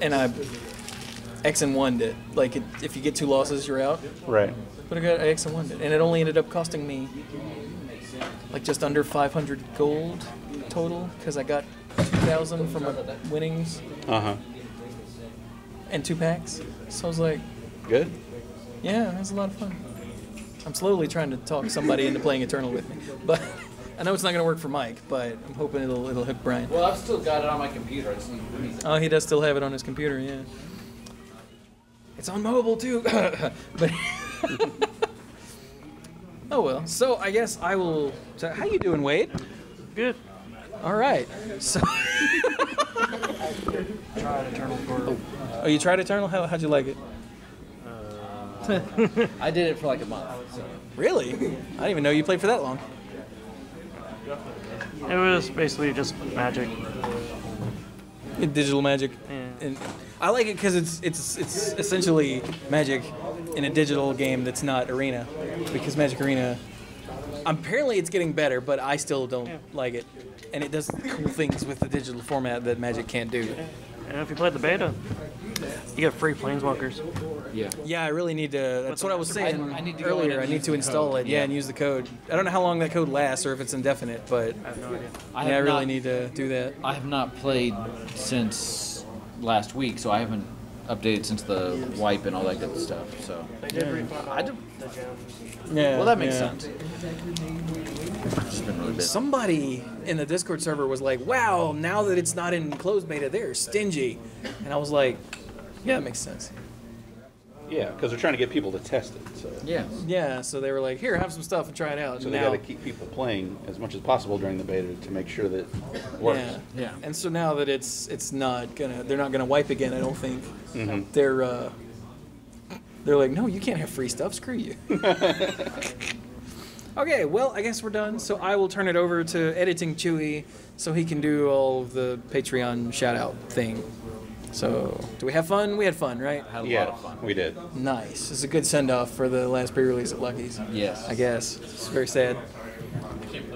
And I X and 1'd it. Like if you get 2 losses, you're out. Right. But I X and 1'd it, and it only ended up costing me like just under 500 gold total because I got 2,000 from my winnings. And 2 packs. So I was like, Good. yeah, it was a lot of fun. I'm slowly trying to talk somebody into playing Eternal with me, but I know it's not going to work for Mike. But I'm hoping it'll hook Brian. Well, I've still got it on my computer. I just need to release it. Oh, he does still have it on his computer, yeah. It's on mobile too, but oh well. So I guess I will. So how you doing, Wade? Good. All right. So Tried Eternal for. oh, you tried Eternal? How'd you like it? I did it for like a month. So. Really? I didn't even know you played for that long. It was basically just Magic. Digital Magic. Yeah. And I like it because it's essentially Magic in a digital game that's not Arena, because Magic Arena, apparently it's getting better, but I still don't like it, and it does cool things with the digital format that Magic can't do. And if you play the beta, you get free Planeswalkers. Yeah. Yeah, I really need to. That's what I was saying I need to go in earlier. and I need use to the install code. it, and use the code. I don't know how long that code lasts or if it's indefinite, but I have no idea. I really need to do that. I have not played since last week, so I haven't updated since the wipe and all that good stuff. So. They did refund the gem. Yeah. Well, that makes sense. I've just been really busy. Somebody in the Discord server was like, "Wow, now that it's not in closed beta, they're stingy," and I was like, "Yeah, that makes sense." Yeah, because they're trying to get people to test it. So. Yeah. Yeah, so they were like, "Here, have some stuff and try it out." So And they now, got to keep people playing as much as possible during the beta to make sure that it works. yeah. And so now that it's not gonna, they're not gonna wipe again. I don't think Mm-hmm. they're like, "No, you can't have free stuff. Screw you." Okay, well, I guess we're done. So I will turn it over to Editing Chewy so he can do all of the Patreon shout out thing. So, do we have fun? We had fun, right? Had a Yeah, lot of fun. we did. Nice. It's a good send off for the last pre-release at Lucky's. Yes. I guess. It's very sad.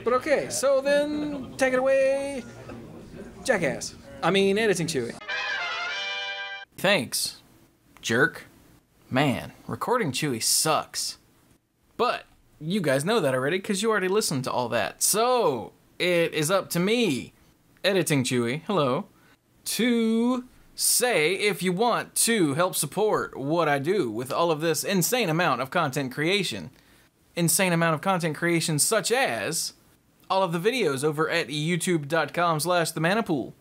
But okay, so then take it away, Jackass. Editing Chewy. Thanks, jerk. Man, recording Chewy sucks. But you guys know that already because you already listened to all that. So it is up to me, Editing Chewy, hello, to say if you want to help support what I do with all of this insane amount of content creation. Insane amount of content creation such as all of the videos over at youtube.com/themanapool.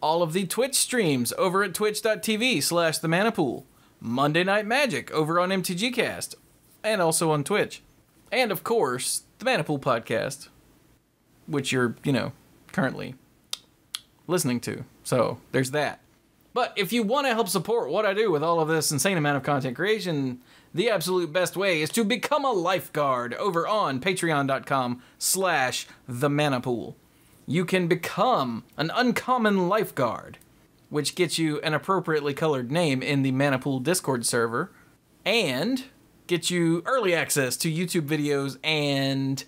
All of the Twitch streams over at twitch.tv/themanapool. Monday Night Magic over on MTGcast and also on Twitch. And of course, the Manapool podcast, which you're, currently listening to. So there's that. But if you want to help support what I do with all of this insane amount of content creation, the absolute best way is to become a lifeguard over on patreon.com/themanapool. You can become an uncommon lifeguard, which gets you an appropriately colored name in the Manapool Discord server, and gets you early access to YouTube videos and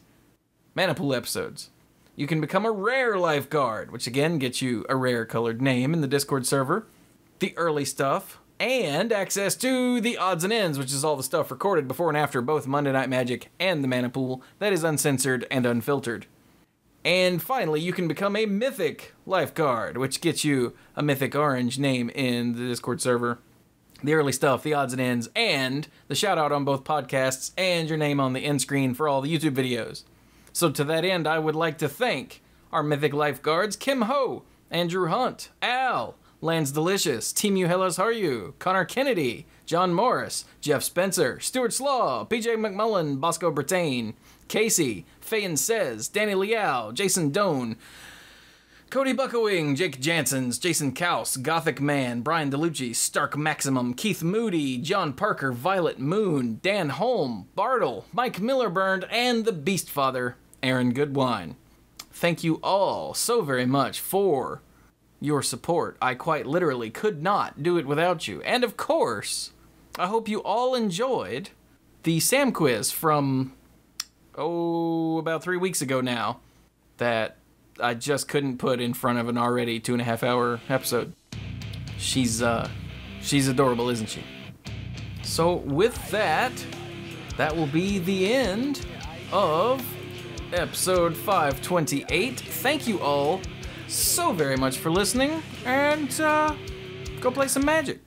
Manapool episodes. You can become a rare lifeguard, which again gets you a rare colored name in the Discord server, the early stuff, and access to the odds and ends, which is all the stuff recorded before and after both Monday Night Magic and the Manapool that is uncensored and unfiltered. And finally, you can become a mythic lifeguard, which gets you a mythic orange name in the Discord server, the early stuff, the odds and ends, and the shout out on both podcasts and your name on the end screen for all the YouTube videos. So to that end, I would like to thank our mythic lifeguards, Kim Ho, Andrew Hunt, Al, Lance Delicious, Team You Hellas Are You, Connor Kennedy, John Morris, Jeff Spencer, Stuart Slaw, PJ McMullen, Bosco Brittain, Casey, Fayen Says, Danny Liao, Jason Doan, Cody Buckowing, Jake Jansons, Jason Kaus, Gothic Man, Brian DeLucci, Stark Maximum, Keith Moody, John Parker, Violet Moon, Dan Holm, Bartle, Mike Millerburn, and the Beast Father, Aaron Goodwine. Thank you all so very much for your support. I quite literally could not do it without you. And of course, I hope you all enjoyed the Sam quiz from, about 3 weeks ago now, that I just couldn't put in front of an already 2.5 hour episode. She's adorable, isn't she? So with that will be the end of episode 528. Thank you all so very much for listening, and go play some Magic.